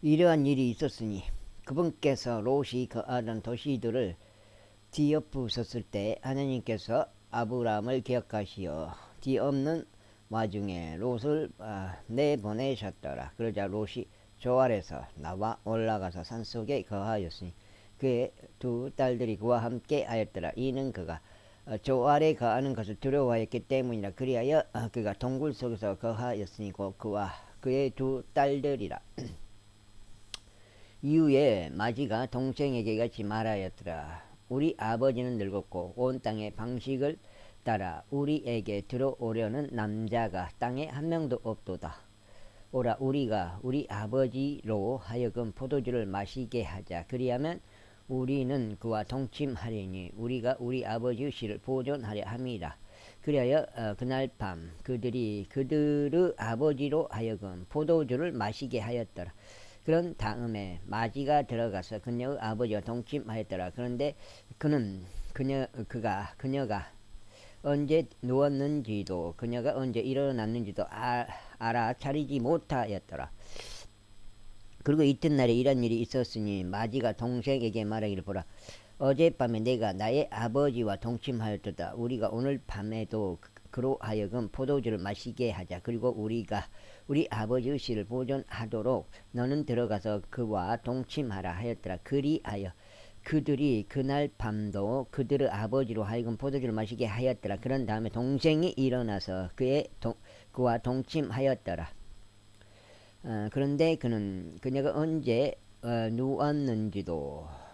이러한 일이 있었으니 그분께서 롯이 거하던 도시들을 뒤엎으셨을 때 하나님께서 아브라함을 기억하시어 뒤엎는 와중에 롯을 내보내셨더라. 그러자 롯이 조알에서 나와 올라가서 산속에 거하였으니 그의 두 딸들이 그와 함께 하였더라. 이는 그가 조알에 거하는 것을 두려워하였기 때문이라. 그리하여 그가 동굴 속에서 거하였으니 곧 그와 그의 두 딸들이라. 이후에 마지가 동생에게 같이 말하였더라. 우리 아버지는 늙었고 온 땅의 방식을 따라 우리에게 들어오려는 남자가 땅에 한 명도 없도다. 오라 우리가 우리 아버지로 하여금 포도주를 마시게 하자. 그리하면 우리는 그와 동침하리니 우리가 우리 아버지의 씨를 보존하려 함이라. 그리하여 그날 밤 그들의 아버지로 하여금 포도주를 마시게 하였더라. 그런 다음에 마지가 들어가서 그녀의 아버지와 동침하였더라. 그런데 그녀가 언제 누웠는지도 그녀가 언제 일어났는지도 알아차리지 못하였더라. 그리고 이튿날에 이런 일이 있었으니 마지가 동생에게 말하기를 보라. 어젯밤에 내가 나의 아버지와 동침하였도다. 우리가 오늘 밤에도 그로 하여금 포도주를 마시게 하자. 그리고 우리가 우리 아버지의 씨를 보존하도록 너는 들어가서 그와 동침하라 하였더라. 그리하여 그들이 그날 밤도 그들의 아버지로 하여금 포도주를 마시게 하였더라. 그런 다음에 동생이 일어나서 그와 동침하였더라. 그런데 그녀가 언제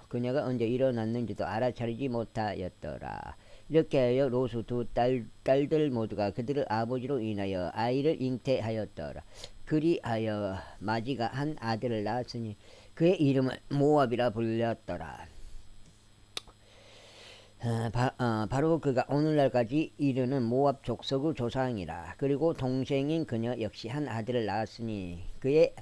그녀가 언제 일어났는지도 알아차리지 못하였더라. 이렇게 하여 롯의 두 딸들 모두가 그들의 아버지로 인하여 아이를 잉태하였더라. 그리하여 마지가 한 아들을 낳았으니 그의 이름을 모압이라 불렸더라. 바로 그가 오늘날까지 이르는 모압 족속의 조상이라. 그리고 동생인 그녀 역시 한 아들을 낳았으니 그의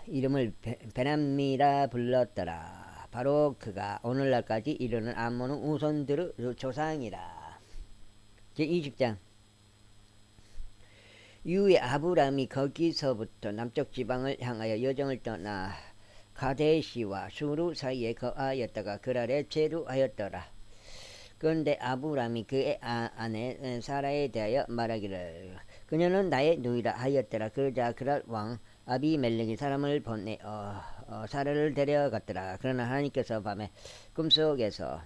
이름을 베람미라 불렀더라. 바로 그가 오늘날까지 이르는 암몬의 우선들의 조상이라. 제20장. 이후에 아브람이 거기서부터 남쪽 지방을 향하여 여정을 떠나 가데시와 수루 사이에 거하였다가 그랄에 체류하였더라. 그런데 아브람이 그의 아내 사라에 대하여 말하기를 그녀는 나의 누이라 하였더라. 그러자 그랄 왕 아비멜렉이 사람을 보내어 사라를 데려갔더라. 그러나 하나님께서 밤에 꿈속에서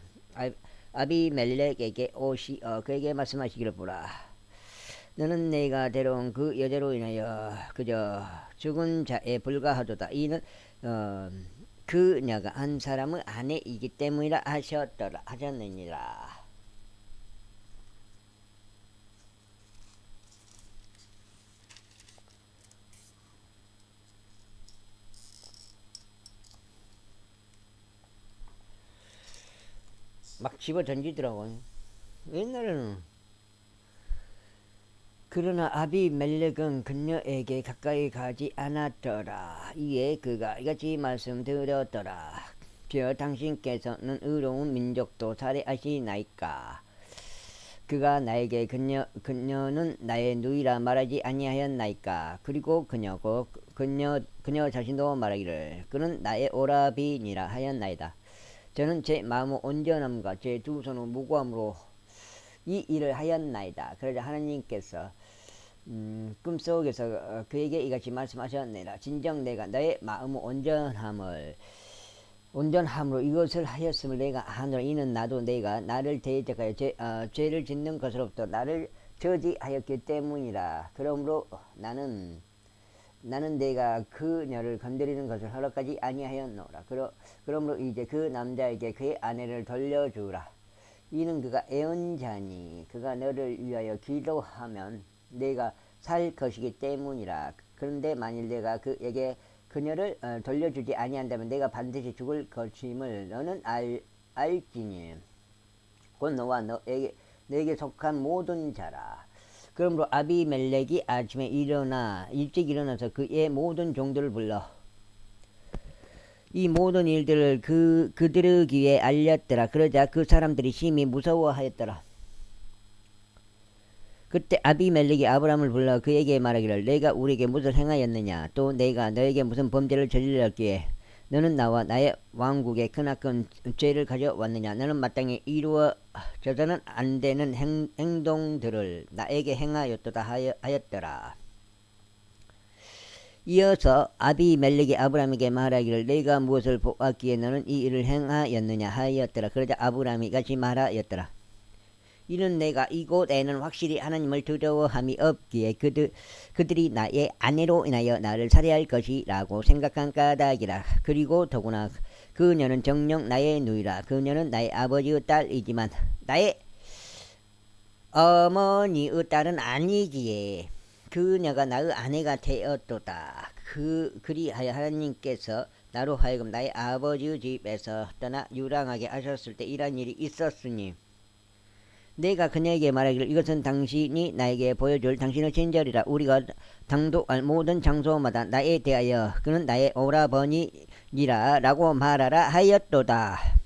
아비멜렉에게 오시어 그에게 말씀하시기를 보라. 너는 내가 데려온 그 여자로 인하여 그저 죽은 자에 불과하도다. 이는 그녀가 한 사람의 아내이기 때문이라 하셨느니라. 막 집어 던지더라고. 옛날에는. 그러나 아비멜렉은 그녀에게 가까이 가지 않았더라. 이에 그가 이같이 말씀드렸더라. 주여 당신께서는 의로운 민족도 살해하시나이까. 그가 나에게 그녀는 나의 누이라 말하지 아니하였나이까. 그리고 그녀 자신도 말하기를 그는 나의 오라비니라 하였나이다. 저는 제 마음의 온전함과 제 두 손의 무고함으로 이 일을 하였나이다. 그러자 하나님께서 꿈속에서 그에게 이같이 말씀하셨느니라. 진정 내가 너의 마음의 온전함으로 이것을 하였음을 내가 아노라. 이는 나도 내가 나를 대적하여 죄를 짓는 것으로부터 나를 저지하였기 때문이라. 그러므로 나는 내가 그녀를 건드리는 것을 허락하지 아니하였노라. 그러므로 이제 그 남자에게 그의 아내를 돌려주라. 이는 그가 애언자니 그가 너를 위하여 기도하면 내가 살 것이기 때문이라. 그런데 만일 내가 그에게 그녀를 돌려주지 아니한다면 내가 반드시 죽을 것임을 너는 알지니 곧 너와 내게 속한 모든 자라. 그러므로 아비멜렉이 아침에 일찍 일어나서 그의 모든 종들을 불러 이 모든 일들을 그들의 귀에 알렸더라. 그러자 그 사람들이 심히 무서워하였더라. 그때 아비멜렉이 아브라함을 불러 그에게 말하기를 내가 우리에게 무엇을 행하였느냐 또 내가 너에게 무슨 범죄를 저질렀기에 너는 나와 나의 왕국에 크나큰 죄를 가져왔느냐 너는 마땅히 이루어져서는 안 되는 행동들을 나에게 행하였도다 하였더라. 이어서 아비멜렉이 아브라함에게 말하기를 내가 무엇을 보았기에 너는 이 일을 행하였느냐 하였더라. 그러자 아브라함이 이같이 말하였더라. 이는 내가 이곳에는 확실히 하나님을 두려워함이 없기에 그들이 나의 아내로 인하여 나를 살해할 것이라고 생각한 까닭이라. 그리고 더구나 그녀는 정녕 나의 누이라. 그녀는 나의 아버지의 딸이지만 나의 어머니의 딸은 아니기에 그녀가 나의 아내가 되었도다. 그리하여 하나님께서 나로 하여금 나의 아버지의 집에서 떠나 유랑하게 하셨을 때 이런 일이 있었으니 내가 그녀에게 말하기를 이것은 당신이 나에게 보여줄 당신의 친절이라. 우리가 당도할 모든 장소마다 나에 대하여 그는 나의 오라버니니라 라고 말하라 하였도다.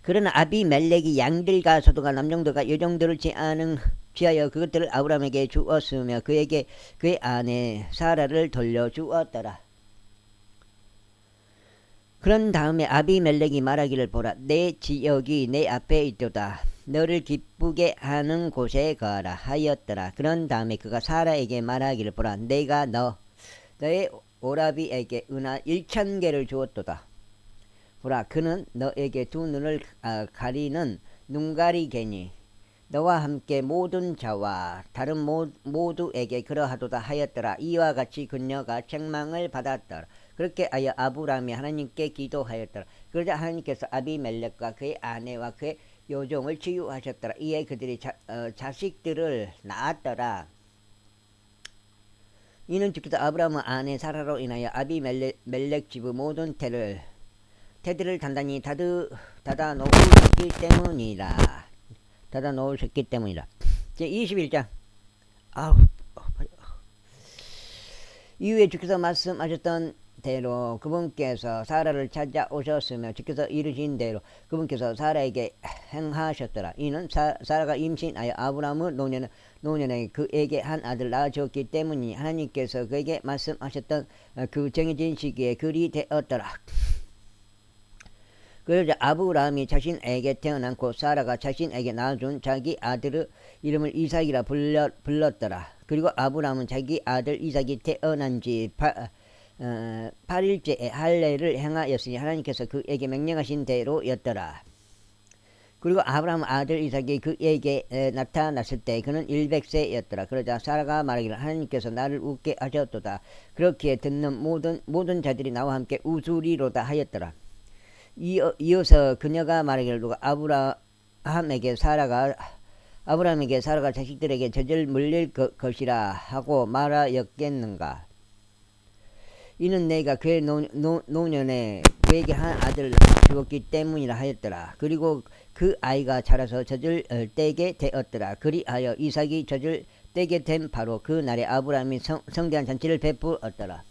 그러나 아비멜렉이 양들과 소들과 남종들과 여종들을 취하여 그것들을 아브라함에게 주었으며 그에게 그의 아내 사라를 돌려주었더라. 그런 다음에 아비멜렉이 말하기를 보라 내 지역이 내 앞에 있도다. 너를 기쁘게 하는 곳에 가라 하였더라. 그런 다음에 그가 사라에게 말하기를 보라 내가 너의 오라비에게 은하 1000개를 주었도다. 보라 그는 너에게 두 눈을 가리는 눈가리개니 너와 함께 모든 자와 다른 모두에게 그러하도다 하였더라. 이와 같이 그녀가 책망을 받았더라. 그렇게 하여 아브라함이 하나님께 기도하였더라. 그러자 하나님께서 아비멜렉과 그의 아내와 그의 요종을 치유하셨더라. 이에 그들이 자식들을 낳았더라. 이는 주께서 아브라함의 아내 사라로 인하여 아비멜렉 집의 모든 태들을 단단히 닫아 놓으셨기 때문이라. 제 21장. 이후에 주께서 말씀하셨던 대로 그분께서 사라를 찾아오셨으며 주께서 이르신 대로 그분께서 사라에게 행하셨더라. 이는 사라가 임신하여 아브라함의 노년에 그에게 한 아들 낳아주었기 때문이니 하나님께서 그에게 말씀하셨던 그 정해진 시기에 그리 되었더라. 그러자 아브라함이 자신에게 태어난 곧 사라가 자신에게 낳아준 자기 아들의 이름을 이삭이라 불렀더라. 그리고 아브라함은 자기 아들 이삭이 태어난 지 8일째에 할례를 행하였으니 하나님께서 그에게 명령하신 대로였더라. 그리고 아브라함 아들 이삭이 그에게 나타났을 때 그는 100세였더라. 그러자 사라가 말하기를 하나님께서 나를 웃게 하셨도다. 그렇게 듣는 모든 자들이 나와 함께 웃으리로다 하였더라. 이어서 그녀가 말하기를 누가 아브라함에게 사라가 자식들에게 젖을 물릴 것이라 하고 말하였겠는가. 이는 내가 그의 노년에 그에게 한 아들을 주었기 때문이라 하였더라. 그리고 그 아이가 자라서 젖을 떼게 되었더라. 그리하여 이삭이 젖을 떼게 된 바로 그 날에 아브라함이 성대한 잔치를 베풀었더라.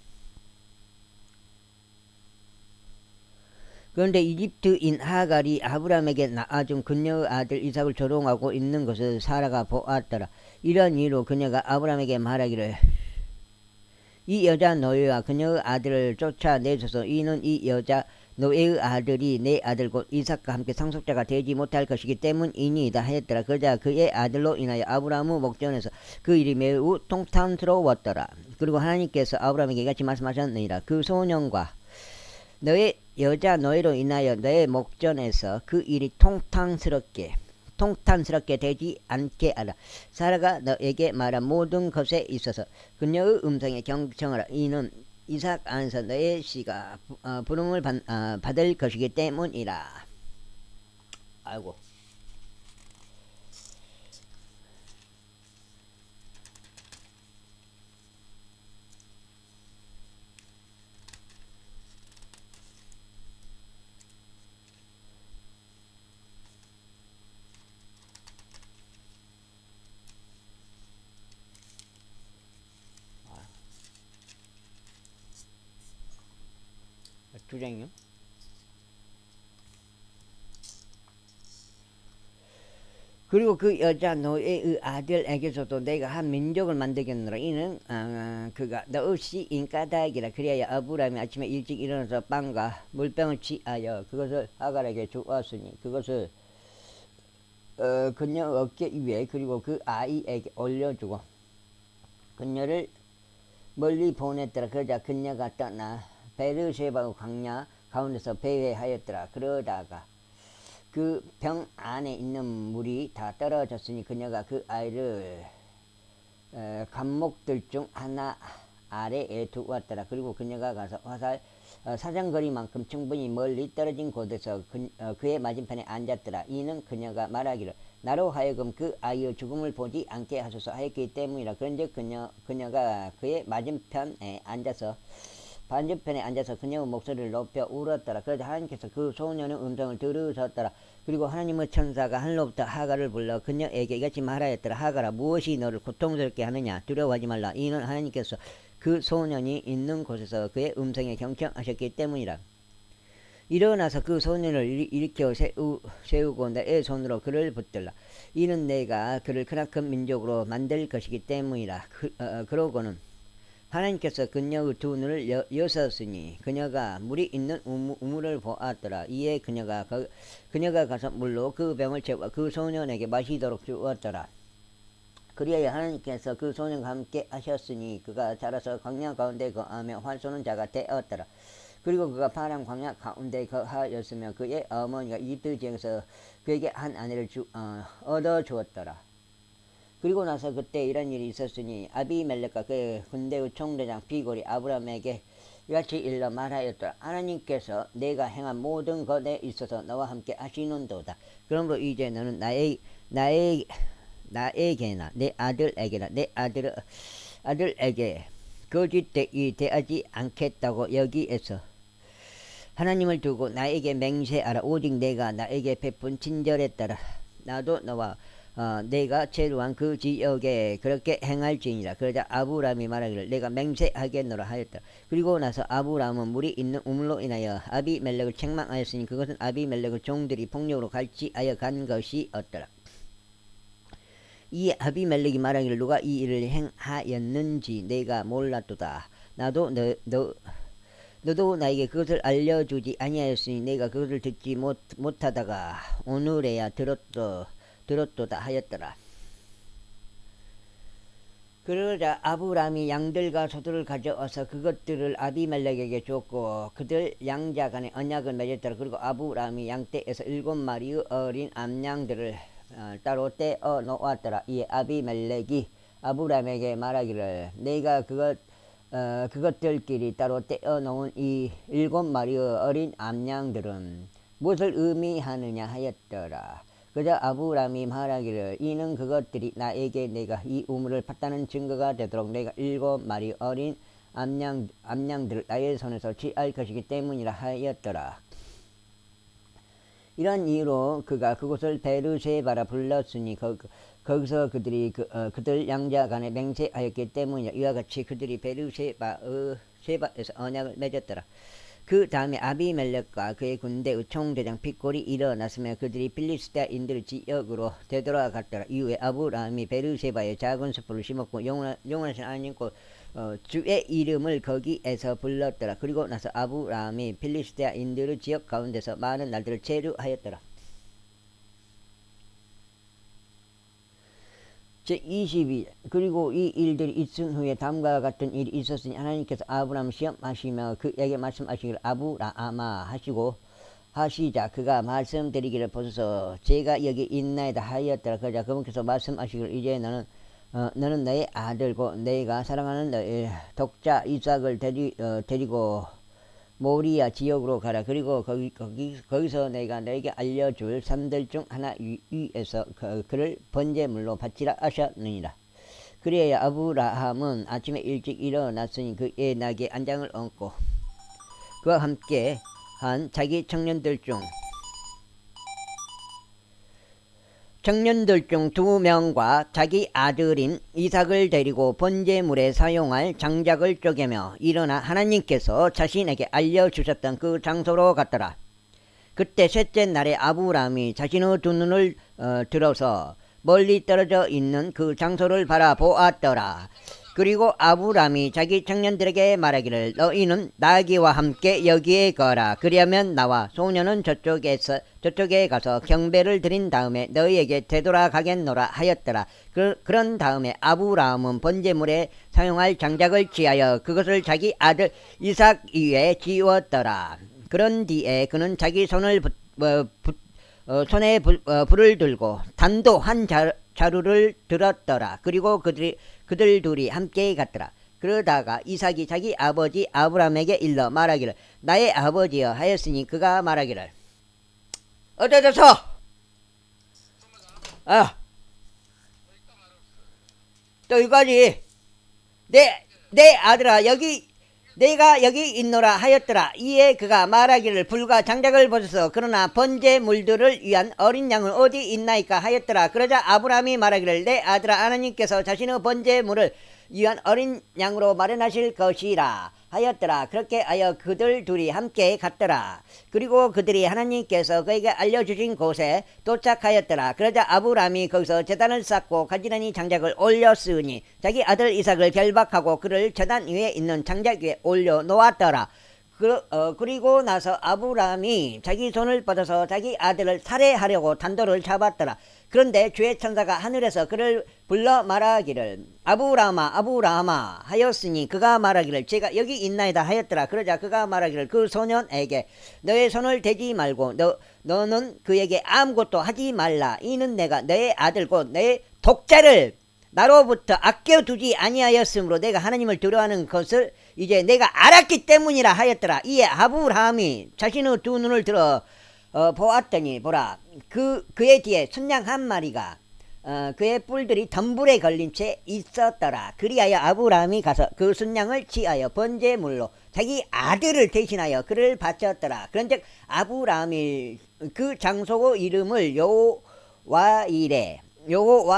그런데 이집트인 하갈이 아브라함에게 낳아준 그녀의 아들 이삭을 조롱하고 있는 것을 사라가 보았더라. 이런 이유로 그녀가 아브라함에게 말하기를 이 여자 노예와 그녀의 아들을 쫓아내소서. 이는 이 여자 노예의 아들이 내 아들 곧 이삭과 함께 상속자가 되지 못할 것이기 때문이니이다 하였더라. 그러자 그의 아들로 인하여 아브라함의 목전에서 그 일이 매우 통탄스러웠더라. 그리고 하나님께서 아브라함에게 이같이 말씀하셨느니라. 그 소년과 너의 여자 노예로 인하여 너의 목전에서 그 일이 통탄스럽게 되지 않게 하라. 사라가 너에게 말한 모든 것에 있어서 그녀의 음성에 경청하라. 이는 이삭 안에서 너의 씨가 부름을 받을 것이기 때문이라. 아이고. 두 장이요? 그리고 그 여자 노예의 아들에게서도 내가 한 민족을 만들겠노라. 이는 그가 너 없이 인까닭이라. 그래야 아브라함이 아침에 일찍 일어나서 빵과 물병을 취하여 그것을 하갈에게 주었으니 그것을 그녀 어깨 위에 그리고 그 아이에게 올려주고 그녀를 멀리 보냈더라. 그러자 그녀가 떠나 베르쉐바 광야 가운데서 배회하였더라. 그러다가 그 병 안에 있는 물이 다 떨어졌으니 그녀가 그 아이를 감목들 중 하나 아래에 두었더라. 그리고 그녀가 가서 화살 사정거리만큼 충분히 멀리 떨어진 곳에서 그의 맞은편에 앉았더라. 이는 그녀가 말하기를 나로 하여금 그 아이의 죽음을 보지 않게 하소서 하였기 때문이라. 그런즉 그녀가 그의 맞은편에 앉아서 반대편에 앉아서 그녀의 목소리를 높여 울었더라. 그러자 하나님께서 그 소년의 음성을 들으셨더라. 그리고 하나님의 천사가 하늘로부터 하갈을 불러 그녀에게 이같이 말하였더라. 하갈아, 무엇이 너를 고통스럽게 하느냐? 두려워하지 말라. 이는 하나님께서 그 소년이 있는 곳에서 그의 음성에 경청하셨기 때문이라. 일어나서 그 소년을 일으켜 세우고 내 손으로 그를 붙들라. 이는 내가 그를 크나큰 민족으로 만들 것이기 때문이라. 그러고는 하나님께서 그녀의 두 눈을 여셨으니 그녀가 물이 있는 우물을 보았더라. 이에 그녀가 가서 물로 그 병을 채워 그 소년에게 마시도록 주었더라. 그리하여 하나님께서 그 소년과 함께 하셨으니 그가 자라서 광야 가운데 거하며 활쏘는 자가 되었더라. 그리고 그가 파란 광야 가운데 거하였으며 그의 어머니가 이집트 지역에서 그에게 한 아내를 얻어 주었더라. 그리고 나서 그때 이런 일이 있었으니 아비멜렉과 그의 군대의 총대장 비골이 아브라함에게 이같이 일러 말하였더라. 하나님께서 내가 행한 모든 것에 있어서 너와 함께 하시는도다. 그러므로 이제 너는 나에게나 내 아들에게나 내 아들에게 거짓되이 대하지 않겠다고 여기에서 하나님을 두고 나에게 맹세하라. 오직 내가 나에게 베푼 친절에 따라 나도 너와 내가 체류한 그 지역에 그렇게 행할지니라. 그러자 아브라함이 말하기를 내가 맹세하겠노라 하였다. 그리고 나서 아브라함은 물이 있는 우물로 인하여 아비멜렉을 책망하였으니 그것은 아비멜렉의 종들이 폭력으로 갈취하여 간 것이었더라. 이 아비멜렉이 말하기를 누가 이 일을 행하였는지 내가 몰랐도다. 나도 너도 나에게 그것을 알려주지 아니하였으니 내가 그것을 듣지 못하다가 오늘에야 들었도다 하였더라. 그러자 아브라함이 양들과 소들을 가져와서 그것들을 아비멜렉에게 줬고 그들 양자 간에 언약을 맺었더라. 그리고 아브라함이 양떼에서 7마리의 어린 암양들을 따로 떼어 놓았더라. 이에 아비멜렉이 아브라함에게 말하기를 내가 그것들끼리 따로 떼어 놓은 이 7마리의 어린 암양들은 무엇을 의미하느냐 하였더라. 그저 아브라함이 말하기를 이는 그것들이 나에게 내가 이 우물을 팠다는 증거가 되도록 내가 7마리 어린 암양들을 나의 손에서 취할 것이기 때문이라 하였더라. 이런 이유로 그가 그곳을 베르쉐바라 불렀으니 거기서 그들이 그들 양자 간에 맹세하였기 때문이라. 이와 같이 그들이 베르쉐바에서 언약을 맺었더라. 그 다음에 아비멜렉과 그의 군대의 총대장 핏골이 일어났으며 그들이 필리스테인들 지역으로 되돌아갔더라. 이후에 아브라함이 베르쉐바에 작은 숲을 심었고 영원하신 하나님 주의 이름을 거기에서 불렀더라. 그리고 나서 아브라함이 필리스테인들의 지역 가운데서 많은 날들을 체류하였더라. 제22. 그리고 이 일들이 있은 후에 다음과 같은 일이 있었으니 하나님께서 아브라함 시험하시며 그에게 말씀하시기를 아브라함아 하시자 그가 말씀드리기를 보소서 제가 여기 있나이다 하였더라. 그러자 그분께서 말씀하시기를 이제 너는 너의 아들고 내가 사랑하는 너의 독자 이삭을 데리고 모리아 지역으로 가라. 그리고 거기서 내가 너에게 알려줄 산들 중 하나 위에서 그를 번제물로 바치라 하셨느니라. 그래야 아브라함은 아침에 일찍 일어났으니 그의 나귀에 안장을 얹고 그와 함께 한 자기 청년들 중 2명과 자기 아들인 이삭을 데리고 번제물에 사용할 장작을 쪼개며 일어나 하나님께서 자신에게 알려주셨던 그 장소로 갔더라. 그때 셋째 날에 아브라함이 자신의 두 눈을 들어서 멀리 떨어져 있는 그 장소를 바라보았더라. 그리고 아브라함이 자기 청년들에게 말하기를 너희는 나귀와 함께 여기에 거라. 그리하면 나와 소년은 저쪽에 가서 경배를 드린 다음에 너희에게 되돌아가겠노라 하였더라. 그런 다음에 아브라함은 번제물에 사용할 장작을 취하여 그것을 자기 아들 이삭 위에 지웠더라. 그런 뒤에 그는 자기 손에 불을 들고 단도 한 자루를 들었더라. 그리고 그들 둘이 함께 갔더라. 그러다가 이삭이 자기 아버지 아브라함에게 일러 말하기를 나의 아버지여 하였으니 그가 말하기를 어쩌졌어? 또 이거지. 내 아들아 내가 여기 있노라 하였더라. 이에 그가 말하기를 불과 장작을 벗어서 그러나 번제물들을 위한 어린 양은 어디 있나이까 하였더라. 그러자 아브라함이 말하기를 내 아들아 하나님께서 자신의 번제물을 위한 어린 양으로 마련하실 것이라 하였더라. 그렇게 하여 그들 둘이 함께 갔더라. 그리고 그들이 하나님께서 그에게 알려주신 곳에 도착하였더라. 그러자 아브라함이 거기서 제단을 쌓고 가지런히 장작을 올렸으니 자기 아들 이삭을 결박하고 그를 제단 위에 있는 장작 위에 올려 놓았더라. 그리고 나서 아브라함이 자기 손을 뻗어서 자기 아들을 살해하려고 단도를 잡았더라. 그런데 주의 천사가 하늘에서 그를 불러 말하기를 아브라함아 아브라함아 하였으니 그가 말하기를 제가 여기 있나이다 하였더라. 그러자 그가 말하기를 그 소년에게 너의 손을 대지 말고 너는 그에게 아무것도 하지 말라. 이는 내가 너의 아들 곧 너의 독자를 나로부터 아껴두지 아니하였으므로 내가 하나님을 두려워하는 것을 이제 내가 알았기 때문이라 하였더라. 이에 아브라함이 자신의 두 눈을 들어 보았더니 보라 그의 뒤에 순양 한 마리가 그의 뿔들이 덤불에 걸린 채 있었더라. 그리하여 아브라함이 가서 그 순양을 취하여 번제물로 자기 아들을 대신하여 그를 바쳤더라. 그런즉 아브라함이 그 장소 이름을 여호와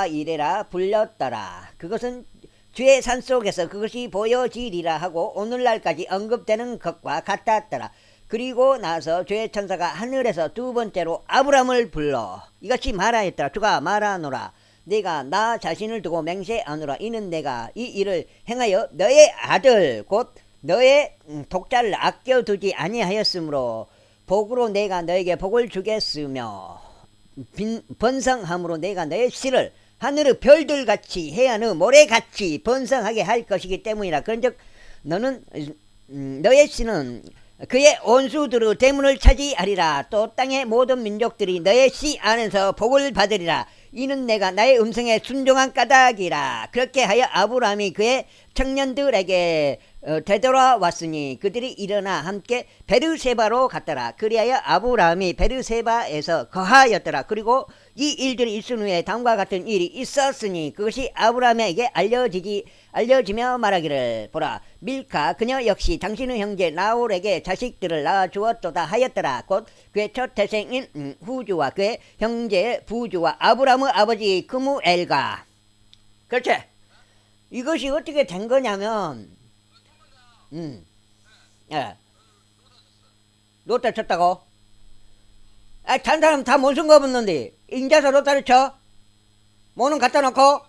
이레라 불렸더라. 그것은 주의 산속에서 그것이 보여지리라 하고 오늘날까지 언급되는 것과 같았더라. 그리고 나서 주의 천사가 하늘에서 두 번째로 아브라함을 불러 이같이 말하였더라. 주가 말하노라. 내가 나 자신을 두고 맹세하노라. 이는 내가 이 일을 행하여 너의 아들 곧 너의 독자를 아껴두지 아니하였으므로 복으로 내가 너에게 복을 주겠으며 번성함으로 내가 너의 씨를 하늘의 별들같이 해안의 모래같이 번성하게 할 것이기 때문이라. 그런즉 너는 너의 씨는 그의 온수들의 대문을 차지하리라. 또 땅의 모든 민족들이 너의 씨 안에서 복을 받으리라. 이는 내가 나의 음성에 순종한 까닭이라. 그렇게 하여 아브라함이 그의 청년들에게 되돌아왔으니 그들이 일어나 함께 베르세바로 갔더라. 그리하여 아브라함이 베르세바에서 거하였더라. 그리고 이 일들이 있은 후에 다음과 같은 일이 있었으니 그것이 아브라함에게 알려지며 말하기를 보라 밀카 그녀 역시 당신의 형제 나홀에게 자식들을 낳아주었도다 하였더라. 곧 그의 첫 태생인 후주와 그의 형제 부주와 아브라함의 아버지 그무엘과. 그렇지. 이것이 어떻게 된 거냐면 로또 쳤다고? 찬 사람 다 못 쓴 거 없는데 인자서 로또를 쳐? 뭐는 갖다 놓고?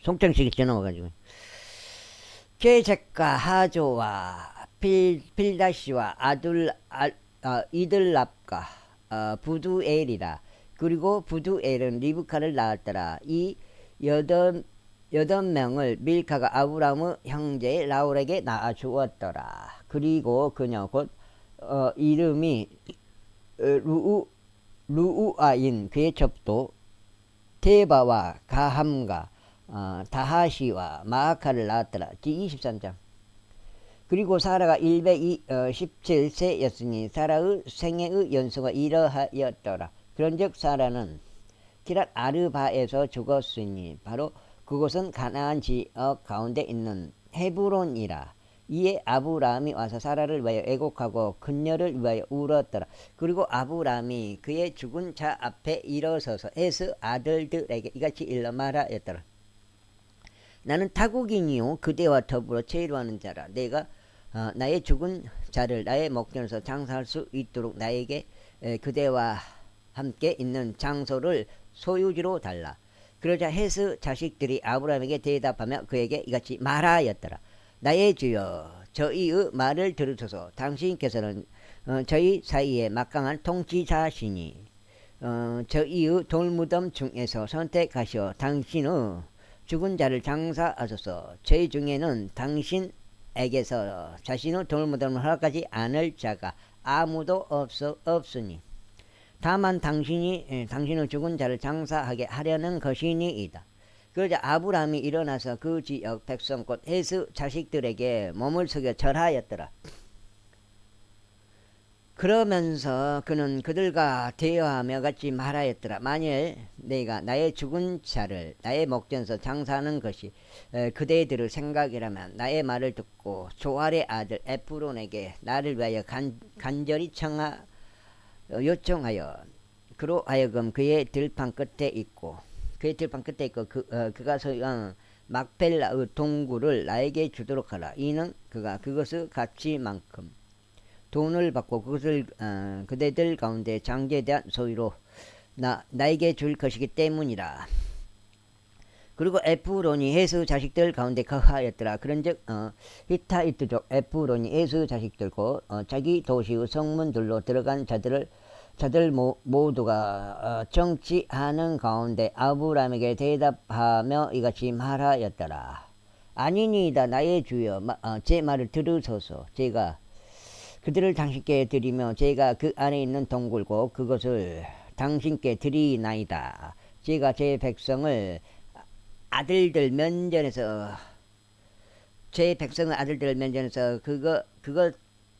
송창식이 전화 와가지고 제작가 하조와 필다시와 이들랍과 부두엘이라. 그리고 부두엘은 리브카를 낳았더라. 이 여덟 명을 밀카가 아브라함의 형제 라울에게 낳아 주었더라. 그리고 그녀 곧 이름이 루우아인 그의 첩도 데바와 가함과 다하시와 마아카를 낳았더라. 제23장. 그리고 사라가 117세였으니 사라의 생애의 연수가 이러하였더라. 그런즉 사라는 기랏 아르바에서 죽었으니 바로 그곳은 가나안 지역 가운데 있는 헤브론이라. 이에 아브라함이 와서 사라를 위하여 애곡하고 그녀를 위하여 울었더라. 그리고 아브라함이 그의 죽은 자 앞에 일어서서 에스 아들들에게 이같이 일러 말하였더라. 나는 타국인이요 그대와 더불어 체류하는 자라. 내가 나의 죽은 자를 나의 목전에서 장사할 수 있도록 나에게 그대와 함께 있는 장소를 소유지로 달라. 그러자 헤스 자식들이 아브라함에게 대답하며 그에게 이같이 말하였더라. 나의 주여, 저희의 말을 들으소서. 당신께서는 저희 사이에 막강한 통치자시니 저희의 돌무덤 중에서 선택하시어 당신의 죽은 자를 장사하소서. 저희 중에는 당신에게서 자신의 돌무덤을 허락하지 않을 자가 아무도 없으니 다만 당신의 죽은 자를 장사하게 하려는 것이니이다. 그러자 아브라함이 일어나서 그 지역 백성 곧 헤스 자식들에게 몸을 숙여 절하였더라. 그러면서 그는 그들과 대화하며 같이 말하였더라. 만일 내가 나의 죽은 자를 나의 목전에서 장사하는 것이 그대들의 생각이라면 나의 말을 듣고 조알의 아들 에프론에게 나를 위하여 간절히 요청하여 그로 하여금 그의 들판 끝에 있고 그가 소유한 막펠라의 동굴을 나에게 주도록 하라. 이는 그가 그것의 가치만큼 돈을 받고 그것을 그대들 가운데 장제대한 소유로 나에게 줄 것이기 때문이라. 그리고 에프론이 헤스 자식들 가운데 거하였더라. 그런즉 히타이트족 에프론이 헤스 자식들고 자기 도시의 성문들로 들어간 자들 모두가 정치하는 가운데 아브라함에게 대답하며 이같이 말하였더라. 아니니이다 나의 주여, 제 말을 들으소서. 제가 그들을 당신께 드리며 제가 그 안에 있는 동굴고 그것을 당신께 드리나이다. 제가 제 백성을 아들들 면전에서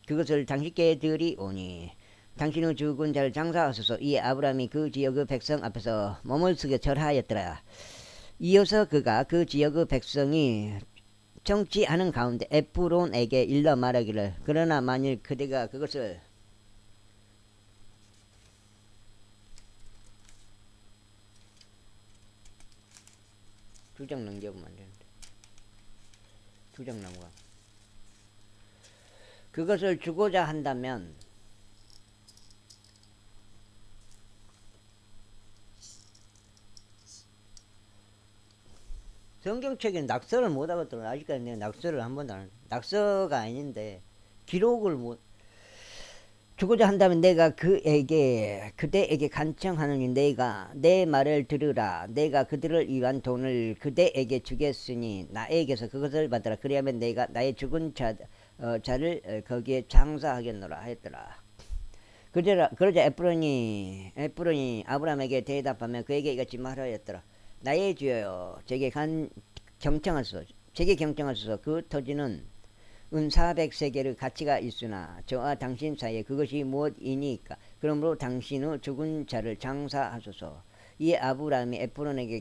그것을 당신께 드리오니 당신의 죽은 자를 장사하소서. 이에 아브라함이 그 지역의 백성 앞에서 몸을 숙여 절하였더라. 이어서 그가 그 지역의 백성이 정치하는 가운데 에프론에게 일러 말하기를 그러나 만일 그대가 그것을 두 장 넘겨보면 안 되는데 두 장 넘어가 그것을 주고자 한다면 성경책에 낙서를 못하거든. 아직까지 내가 낙서를 한 번도 안 했는데 낙서가 아닌데 기록을 못 주고자 한다면 내가 그대에게 간청하느니 내가 내 말을 들으라. 내가 그들을 위한 돈을 그대에게 주겠으니 나에게서 그것을 받으라. 그리하면 내가 나의 죽은 자를 거기에 장사하겠노라 하였더라. 그러자 에프론이 아브라함에게 대답하며 그에게 이같이 말하였더라. 나의 주여여, 제게 경청하소서. 그 토지는 은 400세겔의 가치가 있으나 저와 당신 사이에 그것이 무엇이니까. 그러므로 당신의 죽은 자를 장사하소서. 이에 아브라함이 에프론에게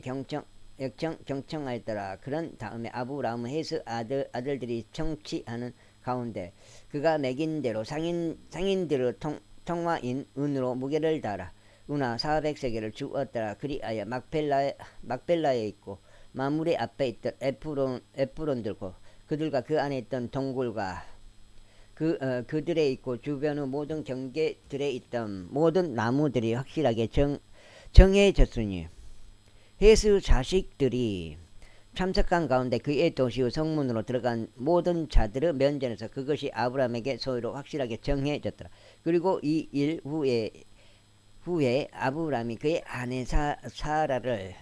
경청하였더라. 그런 다음에 아브라함은 헤스 아들들이 청취하는 가운데 그가 매긴 대로 상인들의 통화인 은으로 무게를 달아 은하 400세겔을 주었더라. 그리하여 막벨라에 있고 마물의 앞에 있던 에프론들고 그들과 그 안에 있던 동굴과 그들에 있고 주변의 모든 경계들에 있던 모든 나무들이 확실하게 정해졌으니 헤스 자식들이 참석한 가운데 그의 도시의 성문으로 들어간 모든 자들의 면전에서 그것이 아브라함에게 소유로 확실하게 정해졌더라. 그리고 이 일 후에 아브라함이 그의 아내 사라를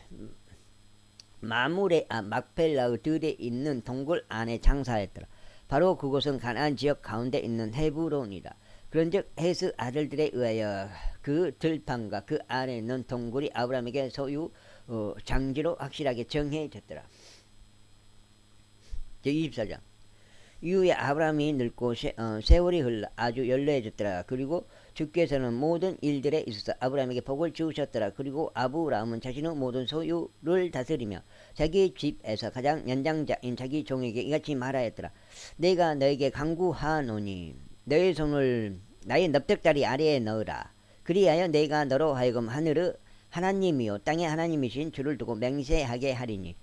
마물의 막펠라의 들에 있는 동굴 안에 장사했더라. 바로 그곳은 가나안 지역 가운데 있는 헤브론이라. 그런즉 헷의 아들들에 의하여 그 들판과 그 안에 있는 동굴이 아브라함에게 소유 장지로 확실하게 정해졌더라. 제24장. 이후에 아브라함이 늙고 세월이 흘러 아주 연로해졌더라. 그리고 주께서는 모든 일들에 있어서 아브라함에게 복을 주셨더라. 그리고 아브라함은 자신의 모든 소유를 다스리며 자기 집에서 가장 연장자인 자기 종에게 이같이 말하였더라. 내가 너에게 강구하노니 너의 손을 나의 납득다리 아래에 넣으라. 그리하여 내가 너로 하여금 하늘의 하나님이요 땅의 하나님이신 주를 두고 맹세하게 하리니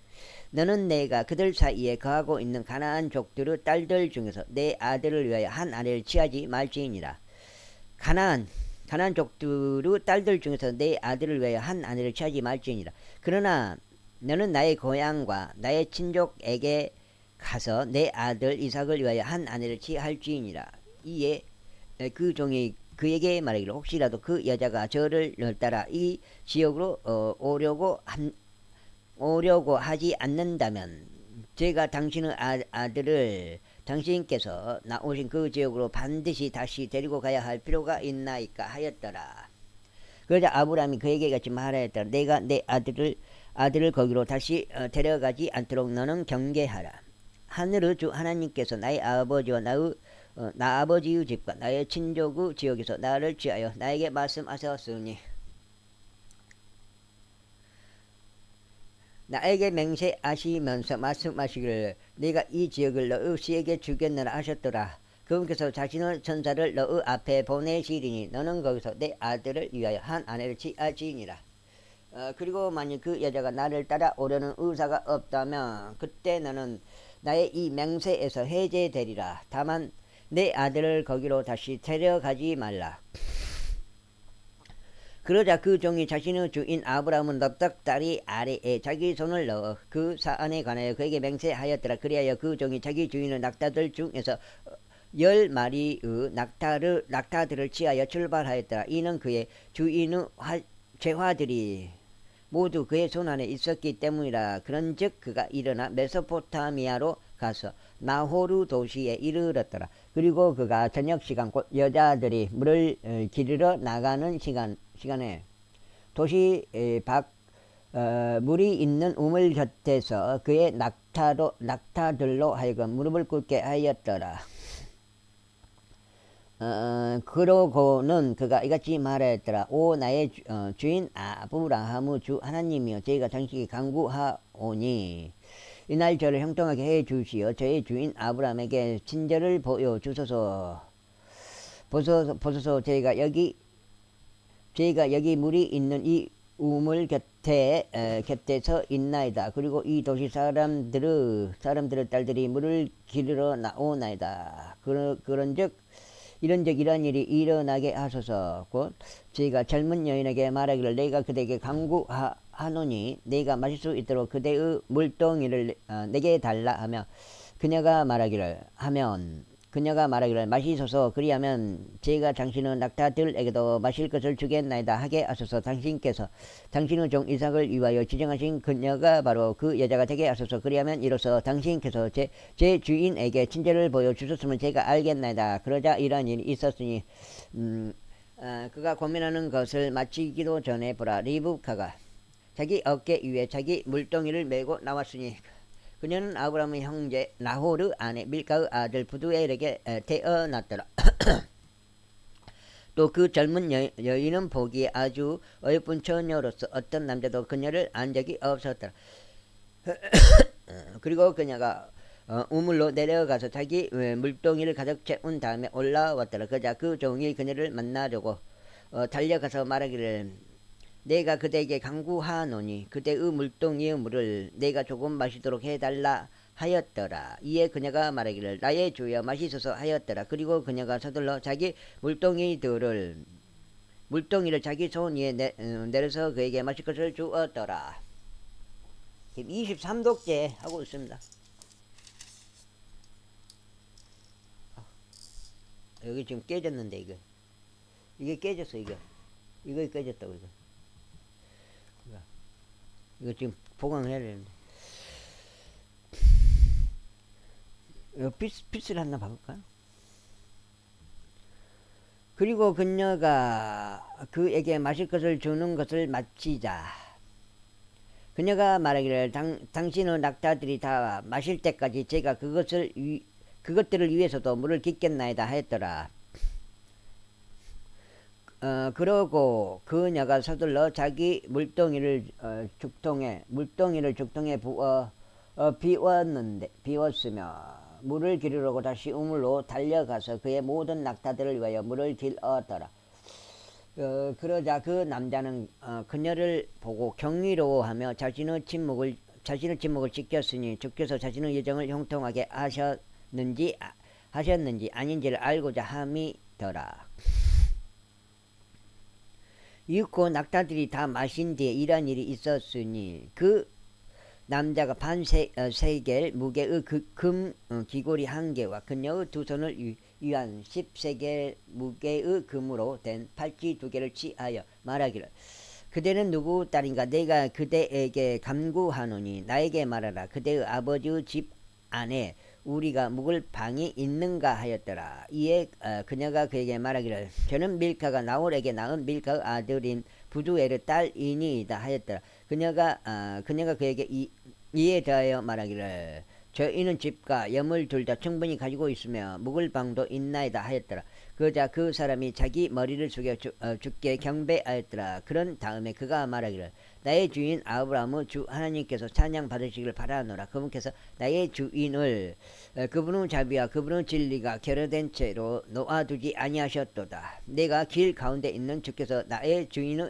너는 내가 그들 사이에 거하고 있는 가나안 족들의 딸들 중에서 내 아들을 위하여 한 아내를 취하지 말지니라. 가나안 족들의 딸들 중에서 내 아들을 위하여 한 아내를 취하지 말지니라. 그러나 너는 나의 고향과 나의 친족에게 가서 내 아들 이삭을 위하여 한 아내를 취할지니라. 이에 그 종이 그에게 말하기를 혹시라도 그 여자가 저를 따라 이 지역으로 오려고 하지 않는다면 제가 당신의 아들을 당신께서 나오신 그 지역으로 반드시 다시 데리고 가야 할 필요가 있나이까 하였더라. 그러자 아브라함이 그에게 같이 말하였더라. 내가 내 아들을 거기로 다시 데려가지 않도록 너는 경계하라. 하늘의 주 하나님께서 나의 아버지와 나 아버지의 집과 나의 친족의 지역에서 나를 취하여 나에게 말씀하셨으니 나에게 맹세하시면서 말씀하시기를 내가 이 지역을 너의 씨에게 주겠느라 하셨더라. 그분께서 자신의 천사를 너의 앞에 보내시리니 너는 거기서 내 아들을 위하여 한 아내를 취하지니라. 그리고 만일 그 여자가 나를 따라오려는 의사가 없다면 그때 너는 나의 이 맹세에서 해제되리라. 다만 내 아들을 거기로 다시 데려가지 말라. 그러자 그 종이 자신의 주인 아브라함은 납작다리 아래에 자기 손을 넣어 그 사안에 관하여 그에게 맹세하였더라. 그리하여 그 종이 자기 주인의 낙타들 중에서 10마리의 낙타들을 취하여 출발하였더라. 이는 그의 주인의 재화들이 모두 그의 손안에 있었기 때문이라. 그런즉 그가 일어나 메소포타미아로 가서 나호루 도시에 이르렀더라. 그리고 그가 저녁 시간 곧 여자들이 물을 기르러 나가는 시간에 도시 밖 물이 있는 우물 곁에서 그의 낙타들로 하여금 무릎을 꿇게 하였더라. 그러고는 그가 이같이 말하였더라. 오 나의 주인 아브라함의 주 하나님이여 저희가 당신에게 간구하오니 이날 저를 형통하게 해 주시어 저의 주인 아브라함에게 친절을 보여 주소서. 보소서 저희가 여기 물이 있는 이 우물 곁에서 있나이다. 그리고 이 도시 사람들의 딸들이 물을 기르러 나오나이다. 그런즉 이런 일이 일어나게 하소서. 곧 저희가 젊은 여인에게 말하기를 내가 그대에게 강구하노니 내가 마실 수 있도록 그대의 물동이를 내게 달라 하며 그녀가 말하기를 마시소서. 그리하면 제가 당신의 낙타들에게도 마실 것을 주겠나이다 하게 하소서. 당신께서 당신의 종 이삭을 위하여 지정하신 그녀가 바로 그 여자가 되게 하소서. 그리하면 이로써 당신께서 제 주인에게 친절을 보여주셨음을 제가 알겠나이다. 그러자 이러한 일이 있었으니 그가 고민하는 것을 마치기도 전에 보라 리브카가 자기 어깨 위에 자기 물동이를 메고 나왔으니 그녀는 아브라함의 형제 나호르 아내 밀가의 아들 부두엘에게 태어났더라. 또 그 젊은 여인은 보기에 아주 어여쁜 처녀로서 어떤 남자도 그녀를 안 적이 없었더라. 그리고 그녀가 우물로 내려가서 자기 물동이를 가득 채운 다음에 올라왔더라. 그자 그 종이 그녀를 만나려고 달려가서 말하기를 내가 그대에게 강구하노니 그대의 물동이의 물을 내가 조금 마시도록 해달라 하였더라. 이에 그녀가 말하기를 나의 주여 마시소서 하였더라. 그리고 그녀가 서둘러 자기 물동이를 자기 손 위에 내려서 그에게 마실 것을 주었더라. 지금 23도째 하고 있습니다. 여기 지금 깨졌는데 이게 깨졌어. 이거 깨졌다고. 이거 지금 보강을 해야 되는데. 이거 빛을 하나 봐볼까요? 그리고 그녀가 그에게 마실 것을 주는 것을 마치자 그녀가 말하기를 당신의 낙타들이 다 마실 때까지 제가 그것들을 위해서도 물을 깃겠나이다 하였더라. 그러고 그녀가 서둘러 자기 물동이를 죽통에 부어 비웠으며 물을 기르려고 다시 우물로 달려가서 그의 모든 낙타들을 위하여 물을 길었더라. 그러자 그 남자는 그녀를 보고 경이로워하며 자신의 침묵을 지켰으니 주께서 자신의 예정을 형통하게 하셨는지 아닌지를 알고자 함이더라. 이윽고 낙타들이 다 마신 뒤에 이러한 일이 있었으니 그 남자가 반 세겔 무게의 금 귀고리 한 개와 그녀의 두 손을 위한 10세겔 무게의 금으로 된 팔찌 두 개를 취하여 말하기를 그대는 누구 딸인가 내가 그대에게 간구하노니 나에게 말하라 그대의 아버지의 집 안에 우리가 묵을 방이 있는가 하였더라. 이에 그녀가 그에게 말하기를 저는 밀카가 나홀에게 낳은 밀카의 아들인 부두엘의 딸이니이다 하였더라. 그녀가 그에게 이에 대하여 말하기를 저희는 집과 염을 둘 다 충분히 가지고 있으며 묵을 방도 있나이다 하였더라. 그러자 그 사람이 자기 머리를 숙여 주께 경배하였더라. 그런 다음에 그가 말하기를 나의 주인 아브라함의 주 하나님께서 찬양 받으시기를 바라노라. 그분께서 나의 주인을 그분의 자비와 그분의 진리가 결여된 채로 놓아두지 아니하셨도다. 내가 길 가운데 있는 주께서 나의 주인의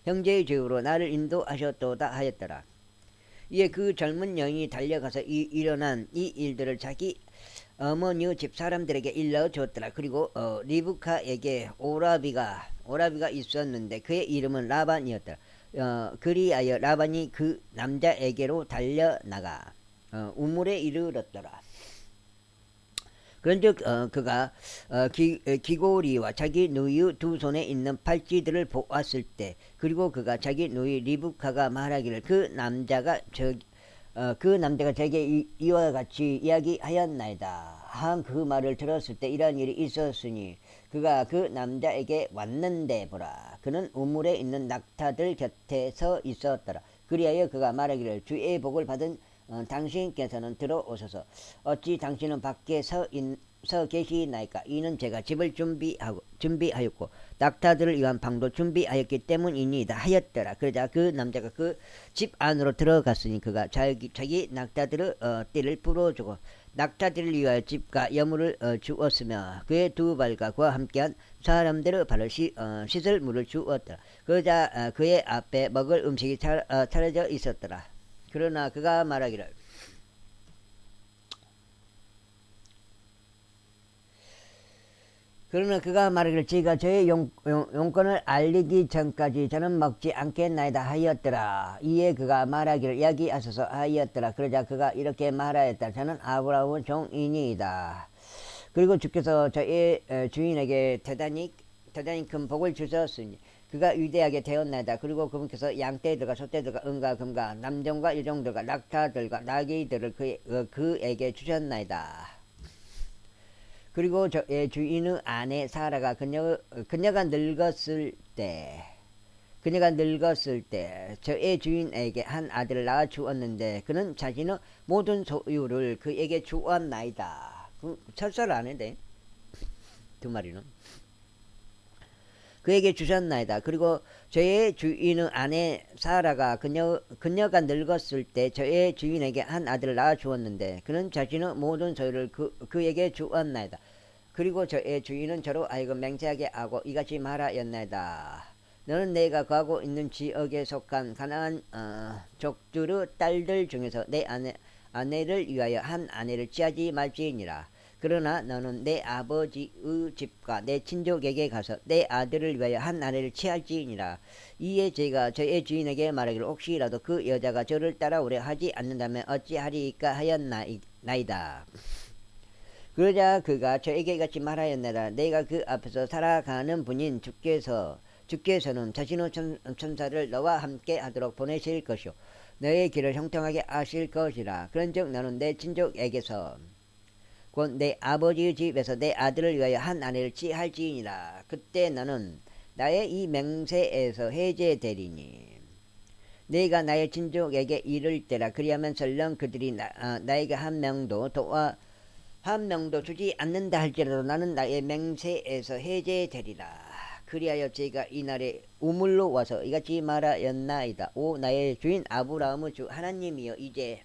형제의 죄로 나를 인도하셨도다 하였더라. 이에 그 젊은 여인이 달려가서 일어난 이 일들을 자기 어머니의 집 사람들에게 일러주었더라. 그리고 리브카에게 오라비가 있었는데 그의 이름은 라반이었더라. 그리하여 라반이 그 남자에게로 달려나가 우물에 이르렀더라. 그런즉 그가 귀고리와 자기 누이의 두 손에 있는 팔찌들을 보았을 때 그리고 그가 자기 누이 리브카가 말하기를 그 남자가 제게 이와 같이 이야기하였나이다 한 그 말을 들었을 때 이러한 일이 있었으니 그가 그 남자에게 왔는데 보라 그는 우물에 있는 낙타들 곁에 서 있었더라. 그리하여 그가 말하기를 주의 복을 받은 당신께서는 들어오소서. 어찌 당신은 밖에 서 계시나이까? 이는 제가 집을 준비하였고 낙타들을 위한 방도 준비하였기 때문이니이다 하였더라. 그러자 그 남자가 그 집 안으로 들어갔으니 그가 자기 낙타들의 띠를 풀어주고 낙타들을 위하여 집과 여물을 주었으며 그의 두 발과 그와 함께한 사람들의 발을 씻을 물을 주었더라. 그러자 그의 앞에 먹을 음식이 차려져 있었더라. 그러나 그가 말하기를 제가 저의 용건을 알리기 전까지 저는 먹지 않겠나이다 하였더라. 이에 그가 말하기를 이야기하소서 하였더라. 그러자 그가 이렇게 말하였다. 저는 아브라함의 종이니이다. 그리고 주께서 저의 주인에게 대단히 큰 복을 주셨으니 그가 위대하게 되었나이다. 그리고 그분께서 양떼들과 소떼들과 은과 금과 남종과 여종들과 낙타들과 나귀들을 그에게 주셨나이다. 그리고 저의 주인의 아내 사라가 그녀가 늙었을 때 저의 주인에게 한 아들을 낳아 주었는데 그는 자신의 모든 소유를 그에게 주었나이다. 철설 안 해도 돼. 두 마리는. 그에게 주셨나이다. 그리고 저의 주인의 아내 사라가 그녀가 늙었을 때 저의 주인에게 한 아들을 낳아 주었는데 그는 자신의 모든 소유를 그에게 주었나이다. 그리고 저의 주인은 저로 하여금 맹세하게 하고 이같이 말하였나이다. 너는 내가 거하고 있는 지역에 속한 가나안 족들의 딸들 중에서 내 아내를 위하여 한 아내를 취하지 말지니라. 그러나 너는 내 아버지의 집과 내 친족에게 가서 내 아들을 위하여 한 아내를 취할지니라. 이에 제가 저의 주인에게 말하기를 혹시라도 그 여자가 저를 따라오려 하지 않는다면 어찌하리이까 하였나이다. 그러자 그가 저에게 이같이 말하였나이다. 내가 그 앞에서 살아가는 분인 주께서는 자신의 천사를 너와 함께 하도록 보내실 것이요 너의 길을 형통하게 하실 것이라. 그런즉 너는 내 친족에게서 곧 내 아버지의 집에서 내 아들을 위하여 한 아내를 취할지니라. 그때 너는 나의 이 맹세에서 해제되리니 내가 나의 친족에게 이를 때라. 그리하면 설령 그들이 나에게 한 명도 주지 않는다 할지라도 나는 나의 맹세에서 해제되리라. 그리하여 제가 이날에 우물로 와서 이같이 말하였나이다. 오 나의 주인 아브라함의 주 하나님이여, 이제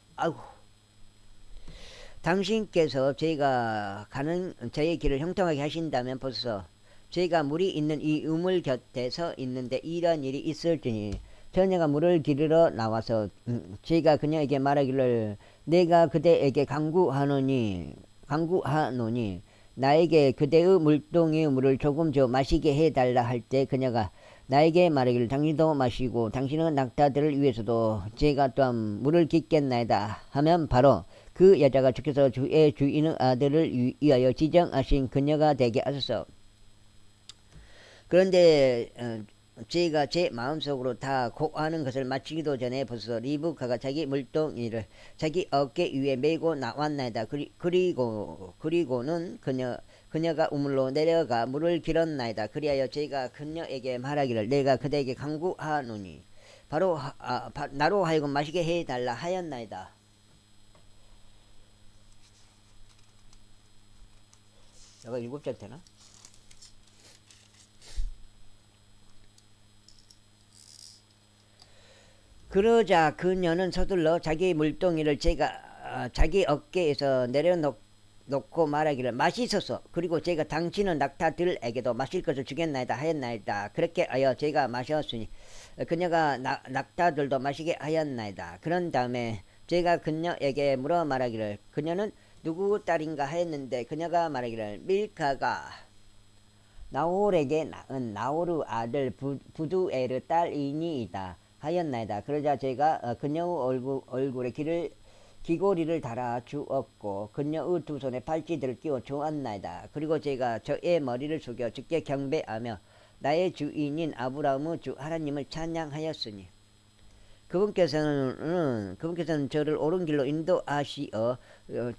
당신께서 제가 가는 저의 길을 형통하게 하신다면 벌써 제가 물이 있는 이 우물 곁에 서 있는데 이런 일이 있을지니 처녀가 물을 기르러 나와서 제가 그녀에게 말하기를 내가 그대에게 강구하노니 나에게 그대의 물동이의 물을 조금 줘 마시게 해달라 할 때 그녀가 나에게 말하기를 당신도 마시고 당신의 낙타들을 위해서도 제가 또한 물을 깃겠나이다 하면 바로 그 여자가 주께서 주의 주인의 아들을 위하여 지정하신 그녀가 되게 하소서. 그런데 제가 제 마음속으로 다 고하는 것을 마치기도 전에 벌써 리브카가 자기 물동이를 자기 어깨 위에 메고 나왔나이다. 그리고는 그녀가 우물로 내려가 물을 길었나이다. 그리하여 제가 그녀에게 말하기를 내가 그대에게 강구하노니 바로 나로 하여금 마시게 해달라 하였나이다. 내가 7장 되나? 그러자 그녀는 서둘러 자기 물동이를 제가 자기 어깨에서 내려놓고 말하기를 마시소서. 그리고 제가 당신은 낙타들에게도 마실 것을 주겠나이다 하였나이다. 그렇게 하여 제가 마셨으니 그녀가 낙타들도 마시게 하였나이다. 그런 다음에 제가 그녀에게 물어 말하기를 그녀는 누구 딸인가 하였는데 그녀가 말하기를 밀카가 나홀에게 낳은 나홀의 아들 부두엘의 딸이니이다 하였나이다. 그러자 제가 그녀의 얼굴에 귀고리를 달아 주었고 그녀의 두 손에 팔찌들을 끼워 주었나이다. 그리고 제가 저의 머리를 숙여 주께 경배하며 나의 주인인 아브라함의 주 하나님을 찬양하였으니 그분께서는 저를 옳은 길로 인도하시어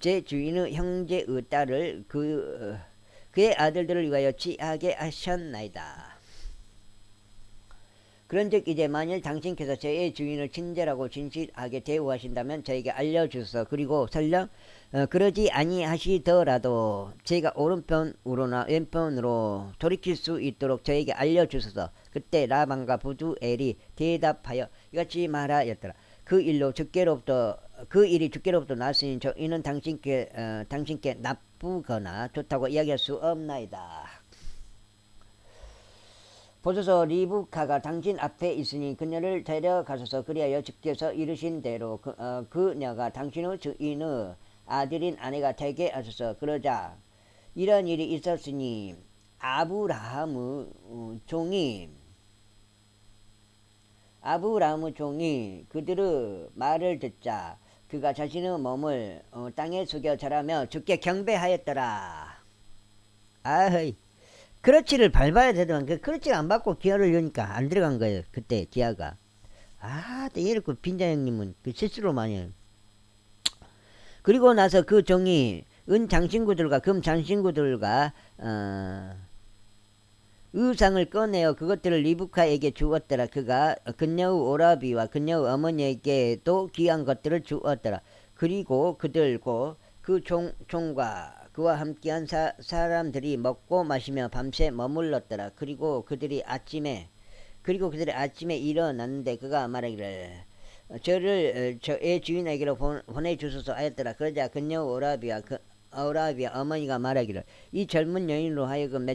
제 주인의 형제의 딸을 그의 아들들을 위하여 취하게 하셨나이다. 그런즉 이제 만일 당신께서 저의 주인을 친절하고 진실하게 대우하신다면 저에게 알려주소서. 그리고 설령 그러지 아니하시더라도 제가 오른편으로나 왼편으로 돌이킬 수 있도록 저에게 알려주소서. 그때 라반과 부두엘이 대답하여 이같이 말하였더라. 그 일이 주께로부터 났으니 저희는 당신께 나쁘거나 좋다고 이야기할 수 없나이다. 보소서, 리브카가 당신 앞에 있으니 그녀를 데려가소서. 그리하여 주께서 이르신 대로 그녀가 당신의 주인의 아들인 아내가 되게 하소서. 그러자 이런 일이 있었으니 아브라함의 종이 그들의 말을 듣자 그가 자신의 몸을 땅에 숙여 절하며 주께 경배하였더라. 아이, 크러치를 밟아야 되더만 그 크러치를 안 밟고 기어를 여니까 안 들어간 거예요. 그때 기아가. 얘를 그 빈자 형님은 그 실수로 많이 해요. 그리고 나서 그 종이 은 장신구들과 금 장신구들과 의상을 꺼내어 그것들을 리브카에게 주었더라. 그가 그녀의 오라비와 그녀의 어머니에게도 귀한 것들을 주었더라. 그리고 그들과 그 종과 그와 함께한 사람들이 먹고 마시며 밤새 머물렀더라. 그리고 그들이 아침에 일어났는데 그가 말하기를 저를 저의 주인에게로 보내주소서 하였더라. 그러자 그녀의 오라비아 어머니가 말하기를 이 젊은 여인으로 하여금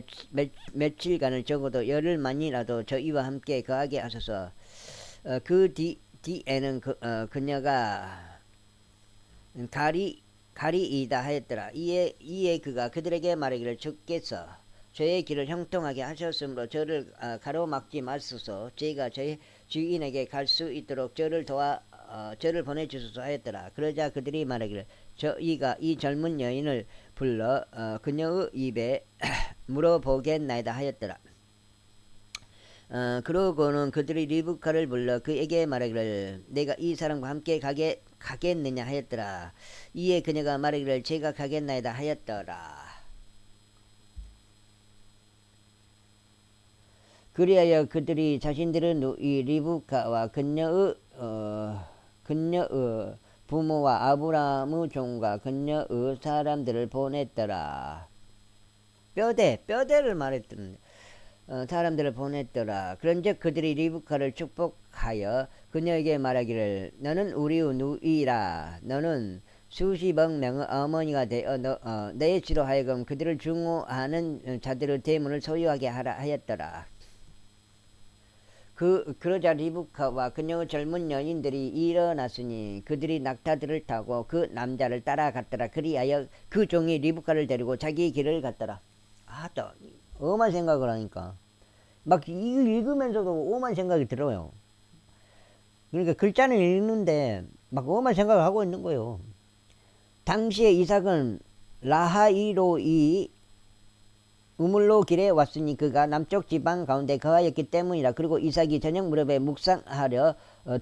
며칠간을 적어도 열흘만이라도 저희와 함께 거하게 하소서. 그 뒤에는 그녀가 가리이다 하였더라. 이에 그가 그들에게 말하기를 주께서 저의 길을 형통하게 하셨으므로 저를 가로막지 마소서. 제가 저의 주인에게 갈 수 있도록 저를 보내주소서 하였더라. 그러자 그들이 말하기를 저희가 이 젊은 여인을 불러 그녀의 입에 물어보겠나이다 하였더라. 그러고는 그들이 리브카를 불러 그에게 말하기를 내가 이 사람과 함께 가겠느냐 하였더라. 이에 그녀가 말하기를 제가 가겠나이다 하였더라. 그리하여 그들이 자신들은 이 리브카와 그녀의 부모와 아브라함의 종과 그녀의 사람들을 보냈더라. 뼈대를 말했던 사람들을 보냈더라. 그런즉 그들이 리브카를 축복하여 그녀에게 말하기를 너는 우리의 누이라. 너는 수십억 명의 어머니가 되어 내 지로 하여금 그들을 증오하는 자들의 대문을 소유하게 하라 하였더라. 그러자 리브카와 그녀의 젊은 여인들이 일어났으니 그들이 낙타들을 타고 그 남자를 따라갔더라. 그리하여 그 종이 리브카를 데리고 자기 길을 갔더라. 또 엄한 생각을 하니까 막 읽으면서도 엄한 생각이 들어요. 그러니까 글자는 읽는데 막 엄한 생각을 하고 있는 거예요. 당시에 이삭은 라하이로이 우물로 길에 왔으니 그가 남쪽 지방 가운데 거하였기 때문이라. 그리고 이삭이 저녁 무렵에 묵상하려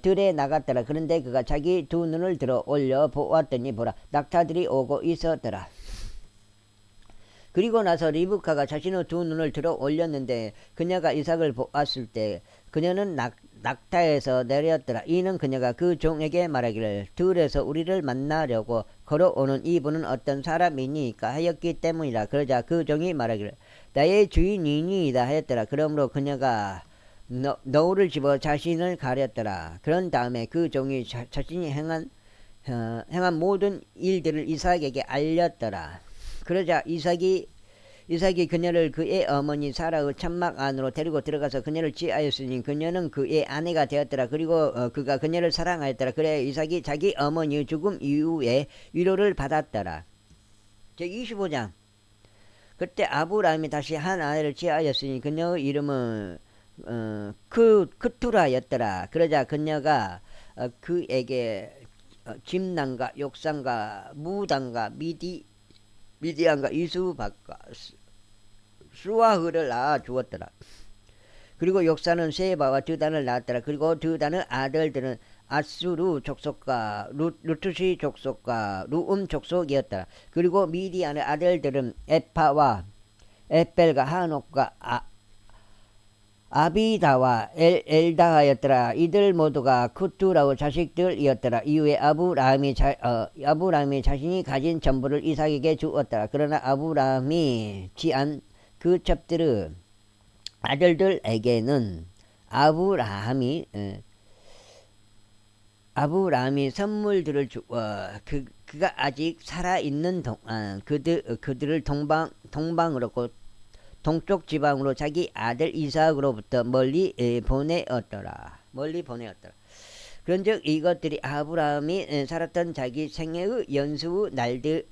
들에 나갔더라. 그런데 그가 자기 두 눈을 들어 올려 보았더니 보라, 낙타들이 오고 있었더라. 그리고 나서 리브카가 자신의 두 눈을 들어 올렸는데 그녀가 이삭을 보았을 때 그녀는 낙타에서 내렸더라. 이는 그녀가 그 종에게 말하기를 들에서 우리를 만나려고 걸어오는 이분은 어떤 사람이니까 하였기 때문이라. 그러자 그 종이 말하기를 나의 주인이니이다 하였더라. 그러므로 그녀가 너울을 집어 자신을 가렸더라. 그런 다음에 그 종이 자신이 행한 모든 일들을 이삭에게 알렸더라. 그러자 이삭이 그녀를 그의 어머니 사라의 천막 안으로 데리고 들어가서 그녀를 취하였으니 그녀는 그의 아내가 되었더라. 그리고 그가 그녀를 사랑하였더라. 그래 이삭이 자기 어머니의 죽음 이후에 위로를 받았더라. 제25장. 그때 아브라함이 다시 한 아내를 취하였으니 그녀의 이름은 크투라였더라. 그러자 그녀가 그에게 짐난과 욕산과 무단과 미디안과 이수박과 수아흐를 낳아 주었더라. 그리고 욕사는 세바와 드단을 낳았더라. 그리고 드단의 아들들은 아수르 족속과 루투시 족속과 루움 족속이었더라. 그리고 미디안의 아들들은 에파와 에펠과 하녹과 아비다와 엘다하였더라. 이들 모두가 쿠투라의 자식들이었더라. 이후에 아브라함이 자신이 가진 전부를 이삭에게 주었더라. 그러나 아브라함이 취한 그 첩들의 아들들에게는 아브라함이 선물들을 그가 아직 살아있는 동안 그들을 동방으로 동쪽 지방으로 자기 아들 이삭으로부터 멀리 보내었더라. 그런즉 이것들이 아브라함이 살았던 자기 생애의 연수의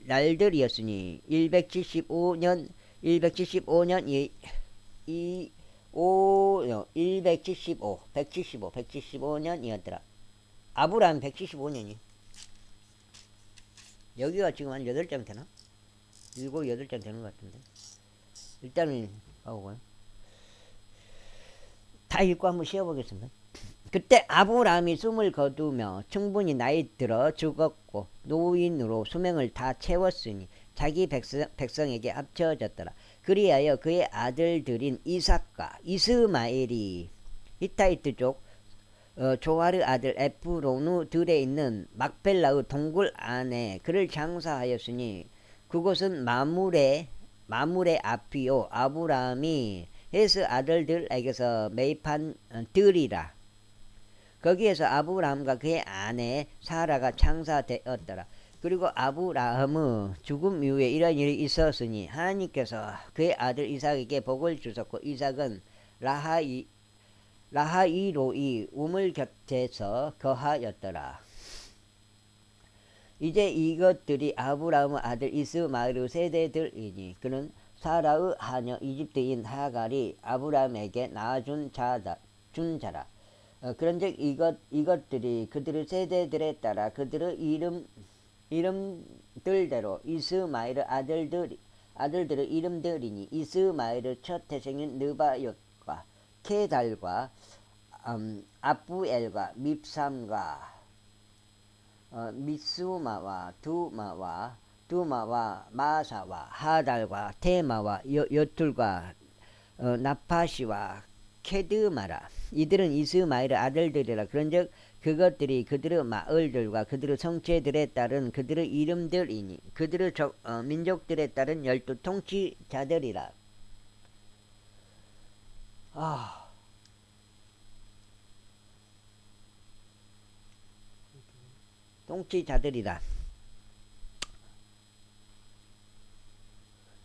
날들이었으니 175년 175년이었더라. 아브라함 175년이. 여기가 지금 한 8장 되나? 7, 8장 되는 것 같은데. 일단은 하고요. 다 읽고 한번 쉬어보겠습니다. 그때 아브라함이 숨을 거두며 충분히 나이 들어 죽었고 노인으로 수명을 다 채웠으니 자기 백성에게 합쳐졌더라. 그리하여 그의 아들들인 이삭과 이스마엘이 히타이트족 조아르 아들 에프론의 들에 있는 막벨라의 동굴 안에 그를 장사하였으니 그곳은 마물의 앞이요 아브라함이 헤스 아들들에게서 매입한 들이라. 거기에서 아브라함과 그의 아내 사라가 장사되었더라. 그리고 아브라함의 죽음 이후에 이런 일이 있었으니 하나님께서 그의 아들 이삭에게 복을 주셨고 이삭은 라하이로이 우물 곁에서 거하였더라. 이제 이것들이 아브라함의 아들 이스마엘의 세대들이니 그는 사라의 하녀 이집트인 하갈이 아브라함에게 낳아준 준 자라. 그런즉 이것들이 그들의 세대들에 따라 그들의 이름들대로 이스마엘의 아들들의 이름들이니 이스마엘의 첫 태생인 느바옅과 케달과 아부엘과 밉삼과 미스마와 두마와 마사와 하달과 테마와 여툴과 나파시와 케드마라. 이들은 이스마엘의 아들들이라. 그런즉 그것들이 그들의 마을들과 그들의 성체들에 따른 그들의 이름들이니 그들의 민족들에 따른 12 통치자들이라.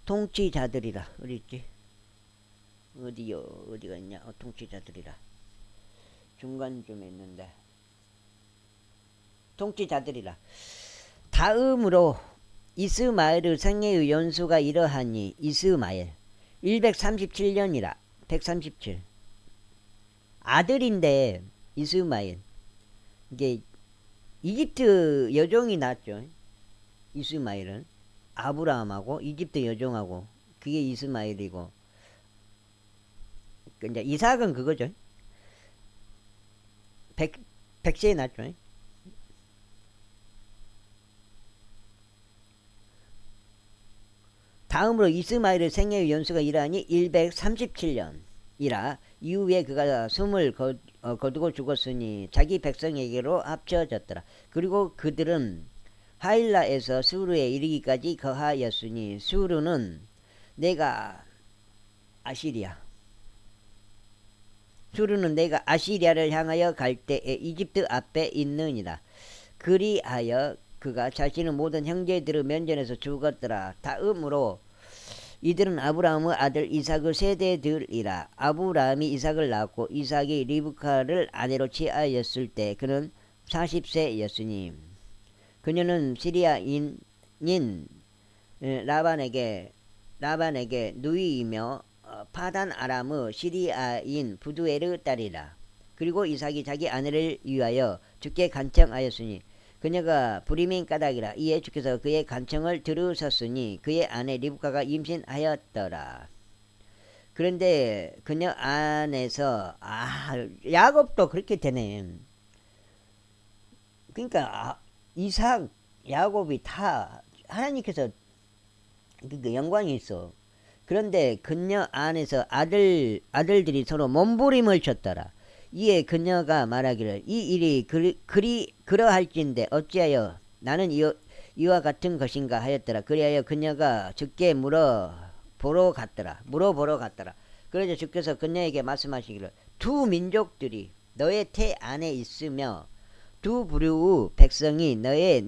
통치자들이라. 어디 있지? 어디가 있냐? 통치자들이라. 중간쯤에 있는데. 통치자들이라. 다음으로 이스마엘의 생애의 연수가 이러하니 이스마엘 137년이라. 137. 아들인데 이스마엘. 이게 이집트 여종이 낳았죠. 이스마엘은 아브라함하고 이집트 여종하고 그게 이스마엘이고, 이제 이삭은 그거죠. 백세에 낳았죠. 다음으로 이스마엘의 생애의 연수가 이러하니 137년이라. 이후에 그가 숨을 거두고 죽었으니 자기 백성에게로 합쳐졌더라. 그리고 그들은 하일라에서 수르에 이르기까지 거하였으니 수르는 내가 아시리아를 향하여 갈 때에 이집트 앞에 있느니라. 그리하여 그가 자신의 모든 형제들의 면전에서 죽었더라. 다음으로 이들은 아브라함의 아들 이삭의 세대들이라. 아브라함이 이삭을 낳았고 이삭이 리브카를 아내로 취하였을 때 그는 40세였으니 그녀는 시리아인인 라반에게 누이이며 파단 아람의 시리아인 부두엘의 딸이라. 그리고 이삭이 자기 아내를 위하여 주께 간청하였으니 그녀가 불임인 까닭이라. 이에 주께서 그의 간청을 들으셨으니 그의 아내 리브카가 임신하였더라. 그런데 그녀 안에서 야곱도 그렇게 되네. 그러니까 이삭 야곱이 다 하나님께서 그 영광이 있어. 그런데 그녀 안에서 아들들이 서로 몸부림을 쳤더라. 이에 그녀가 말하기를 이 일이 그러할진대 어찌하여 나는 이와 같은 것인가 하였더라. 그리하여 그녀가 주께 물어보러 갔더라. 그러자 주께서 그녀에게 말씀하시기를 두 민족들이 너의 태 안에 있으며 두 부류의 백성이 너의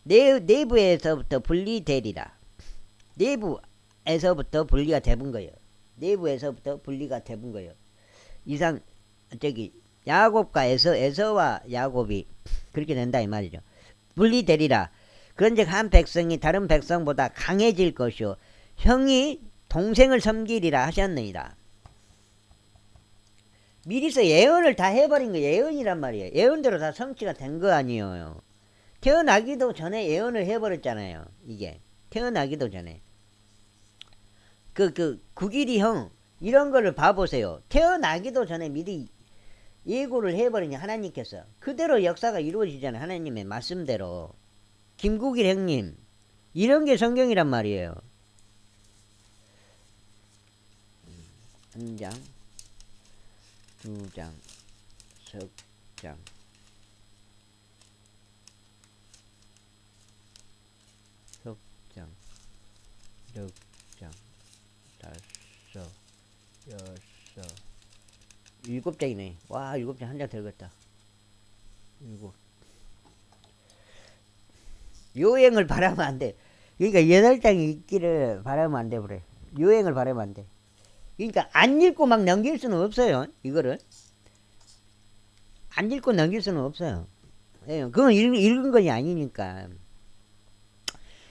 내부에서부터 분리되리라. 내부에서부터 분리가 되는 거예요. 이상 야곱과 에서와 야곱이 그렇게 된다 이 말이죠. 분리되리라. 그런즉 한 백성이 다른 백성보다 강해질 것이요 형이 동생을 섬기리라 하셨느니라. 미리서 예언을 다 해버린 거 예언이란 말이에요. 예언대로 다 성취가 된 거 아니에요. 태어나기도 전에 예언을 해버렸잖아요. 이게 태어나기도 전에 구길이 형 이런 거를 봐보세요. 태어나기도 전에 미리 예고를 해버리니 하나님께서 그대로 역사가 이루어지잖아요. 하나님의 말씀대로. 김국일 형님 이런 게 성경이란 말이에요. 한 장, 두 장, 석 장, 석 장, 역 장, 다섯, 여섯, 일곱 장이네. 와, 일곱 장 한 장 들어갔다. 일곱. 요행을 바라면 안 돼. 그러니까 8장이 있기를 바라면 안 돼, 그래. 요행을 바라면 안 돼. 그러니까 안 읽고 막 넘길 수는 없어요. 이거를 안 읽고 넘길 수는 없어요. 예, 그건 읽은 것이 아니니까.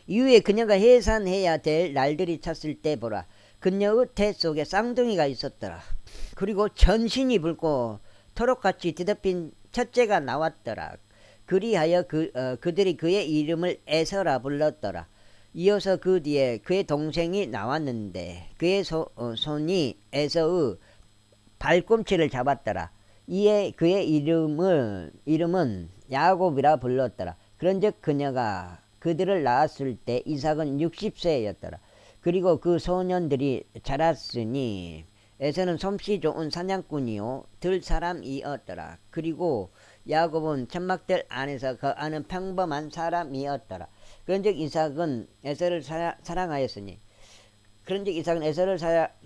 이후에 그녀가 해산해야 될 날들이 찼을 때 보라. 그녀의 태 속에 쌍둥이가 있었더라. 그리고 전신이 붉고 토록같이 뒤덮인 첫째가 나왔더라. 그리하여 그들이 그의 이름을 에서라 불렀더라. 이어서 그 뒤에 그의 동생이 나왔는데 그의 손이 에서의 발꿈치를 잡았더라. 이에 그의 이름은 야곱이라 불렀더라. 그런즉 그녀가 그들을 낳았을 때 이삭은 60세였더라. 그리고 그 소년들이 자랐으니 에서는 솜씨 좋은 사냥꾼이요 들 사람이었더라. 그리고 야곱은 천막들 안에서 거하는 평범한 사람이었더라. 그런즉 이삭은 에서를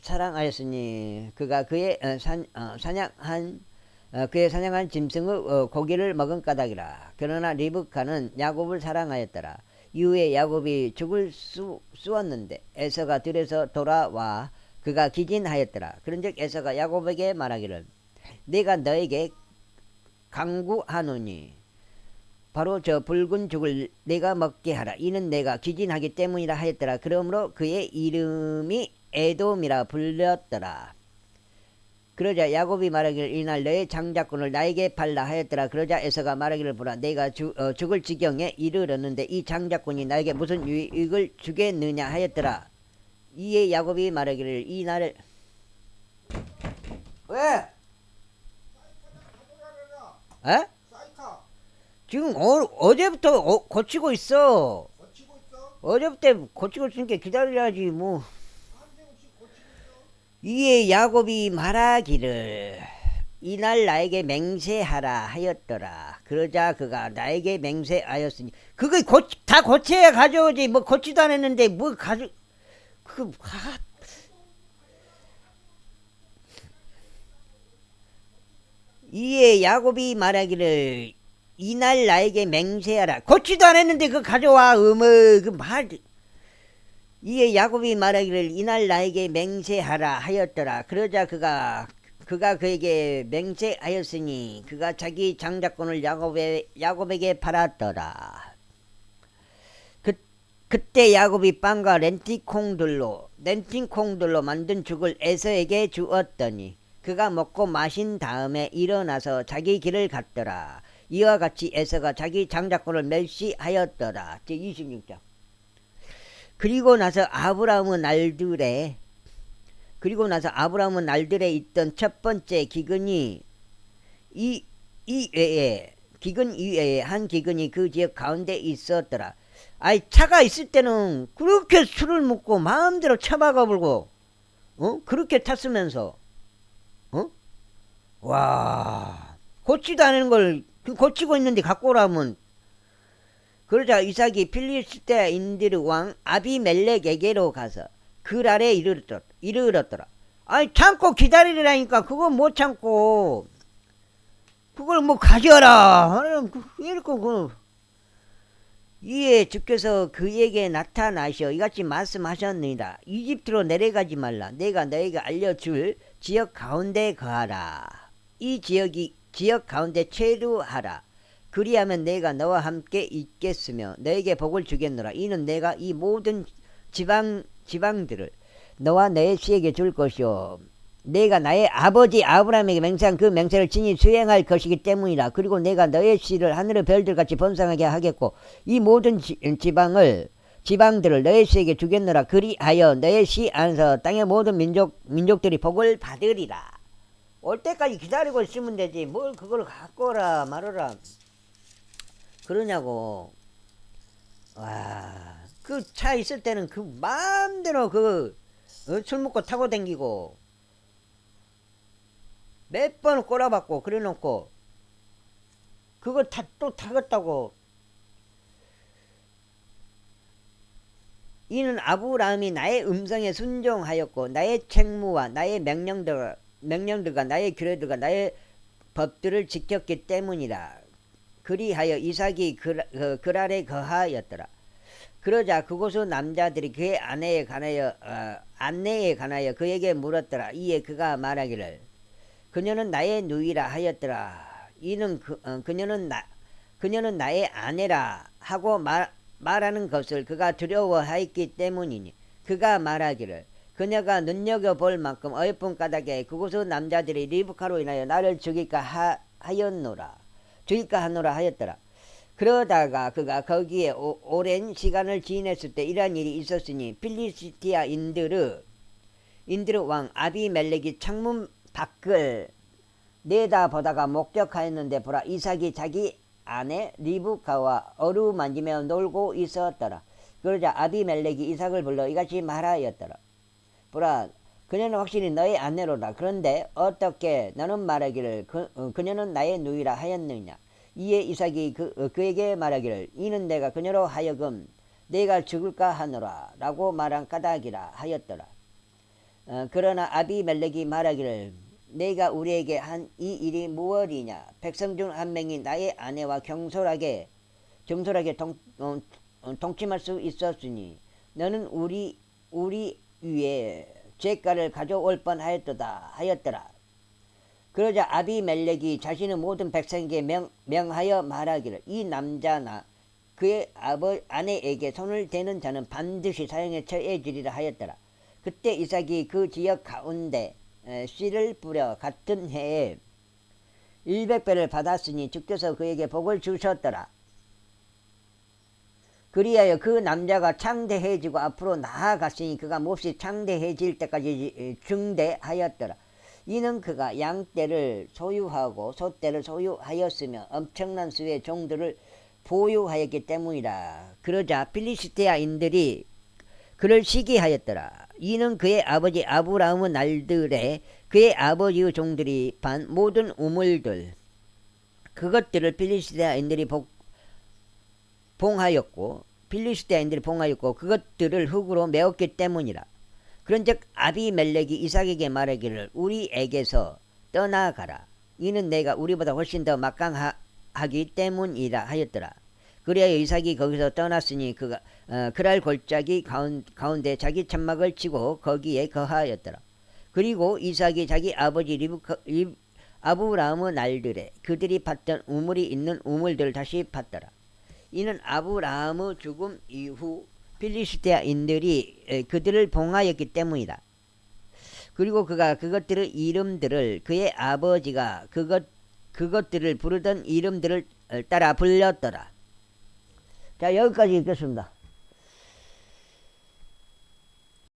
사랑하였으니 그가 그의 사냥한 짐승의 고기를 먹은 까닭이라. 그러나 리브카는 야곱을 사랑하였더라. 이후에 야곱이 죽을 쑤었는데 에서가 들에서 돌아와 그가 기진하였더라. 그런즉 에서가 야곱에게 말하기를 내가 너에게 강구하노니 바로 저 붉은 죽을 내가 먹게 하라. 이는 내가 기진하기 때문이라 하였더라. 그러므로 그의 이름이 에돔이라 불렸더라. 그러자 야곱이 말하기를 이날 너의 장자권을 나에게 팔라 하였더라. 그러자 에서가 말하기를 보라 내가 죽을 지경에 이르렀는데 이 장자권이 나에게 무슨 유익을 주겠느냐 하였더라. 이에 야곱이 말하기를 이 날을 왜? 에? 지금 어제부터 고치고 있어. 어제부터 고치고 있으니까 기다려야지 뭐. 이에 야곱이 말하기를 이날 나에게 맹세하라 하였더라. 그러자 그가 나에게 맹세하였으니 그거 다 고쳐야 가져오지 뭐 고치도 안 했는데 뭐 이에 야곱이 말하기를 이날 나에게 맹세하라. 고치도 안 했는데 그거 가져와. 이에 야곱이 말하기를 이날 나에게 맹세하라 하였더라. 그러자 그가 그에게 맹세하였으니 그가 자기 장자권을 야곱에게 팔았더라. 그때 야곱이 빵과 렌티콩들로 만든 죽을 에서에게 주었더니 그가 먹고 마신 다음에 일어나서 자기 길을 갔더라. 이와 같이 에서가 자기 장자권을 멸시하였더라. 제26장. 그리고 나서 아브라함은 날들에 있던 첫 번째 기근이 기근 이외에 한 기근이 그 지역 가운데 있었더라. 아이 차가 있을 때는 그렇게 술을 먹고 마음대로 처박아 불고 그렇게 탔으면서 와 고치도 않은 걸 고치고 있는데 갖고 오라면. 그러자 이삭이 필리스테인들 왕 아비멜렉에게로 가서 그랄에 이르렀더라. 아니 참고 기다리라니까 그거 못 참고 그걸 뭐 가져라. 이에 주께서 그에게 나타나셔 이같이 말씀하셨느니라. 이집트로 내려가지 말라. 내가 너에게 알려줄 지역 가운데 거하라. 이 지역 가운데 체류하라. 그리하면 내가 너와 함께 있겠으며 너에게 복을 주겠노라. 이는 내가 이 모든 지방들을 너와 너의 씨에게 줄 것이요 내가 나의 아버지 아브라함에게 맹세한 그 맹세를 친히 수행할 것이기 때문이라. 그리고 내가 너의 씨를 하늘의 별들같이 번성하게 하겠고 이 모든 지방들을 너의 씨에게 주겠노라. 그리하여 너의 씨 안에서 땅의 모든 민족들이 복을 받으리라. 올 때까지 기다리고 있으면 되지 뭘 그걸 갖고 오라 말어라 그러냐고. 와, 그 차 있을 때는 그 마음대로 술 먹고 타고 댕기고 몇 번 꼬라박고 그래놓고 그거 또 타겠다고. 이는 아브라함이 나의 음성에 순종하였고 나의 책무와 나의 명령들과 나의 규례들과 나의 법들을 지켰기 때문이라. 그리하여 이삭이 그랄에 거하였더라. 그러자 그곳의 남자들이 그의 아내에 관하여 그에게 물었더라. 이에 그가 말하기를 그녀는 나의 누이라 하였더라. 이는 그녀는 그녀는 나의 아내라 하고 말하는 것을 그가 두려워하였기 때문이니 그가 말하기를 그녀가 눈여겨볼 만큼 어여쁜 까닭에 그곳의 남자들이 리브카로 인하여 나를 죽일까 하였노라 하였더라. 그러다가 그가 거기에 오랜 시간을 지냈을 때 이러한 일이 있었으니 필리스티아인들의 왕 아비멜렉이 창문 밖을 내다보다가 목격하였는데 보라, 이삭이 자기 아내 리브카와 어루만지며 놀고 있었더라. 그러자 아비멜렉이 이삭을 불러 이같이 말하였더라. 보라, 그녀는 확실히 너의 아내로라. 그런데 어떻게 너는 말하기를 그녀는 나의 누이라 하였느냐. 이에 이삭이 그에게 말하기를 이는 내가 그녀로 하여금 내가 죽을까 하노라 라고 말한 까닭이라 하였더라. 그러나 아비멜렉이 말하기를 내가 우리에게 한 이 일이 무엇이냐. 백성 중 한 명이 나의 아내와 경솔하게 동침할 수 있었으니 너는 우리 위에 죄가를 가져올 뻔하였도다 하였더라. 그러자 아비멜렉이 자신의 모든 백성에게 명하여 말하기를 이 남자나 그의 아내에게 손을 대는 자는 반드시 사형에 처해지리라 하였더라. 그때 이삭이 그 지역 가운데 씨를 뿌려 같은 해에 100배를 받았으니 주께서 그에게 복을 주셨더라. 그리하여 그 남자가 창대해지고 앞으로 나아갔으니 그가 몹시 창대해질 때까지 중대하였더라. 이는 그가 양떼를 소유하고 소떼를 소유하였으며 엄청난 수의 종들을 보유하였기 때문이라. 그러자 필리스티아인들이 그를 시기하였더라. 이는 그의 아버지 아브라함의 날들에 그의 아버지의 종들이 반 모든 우물들 그것들을 필리스티아인들이 봉하였고 그것들을 흙으로 메웠기 때문이라. 그런즉 아비멜렉이 이삭에게 말하기를 우리에게서 떠나가라. 이는 내가 우리보다 훨씬 더 막강하기 때문이라 하였더라. 그리하여 이삭이 거기서 떠났으니 그가 그랄 골짜기 가운데 자기 천막을 치고 거기에 거하였더라. 그리고 이삭이 자기 아버지 아브라함의 날들에 그들이 팠던 우물이 있는 우물들을 다시 팠더라. 이는 아브라함의 죽음 이후 필리스티아인들이 그들을 봉하였기 때문이다. 그리고 그가 그것들의 이름들을 그의 아버지가 그것들을 부르던 이름들을 따라 불렸더라. 자, 여기까지 읽겠습니다.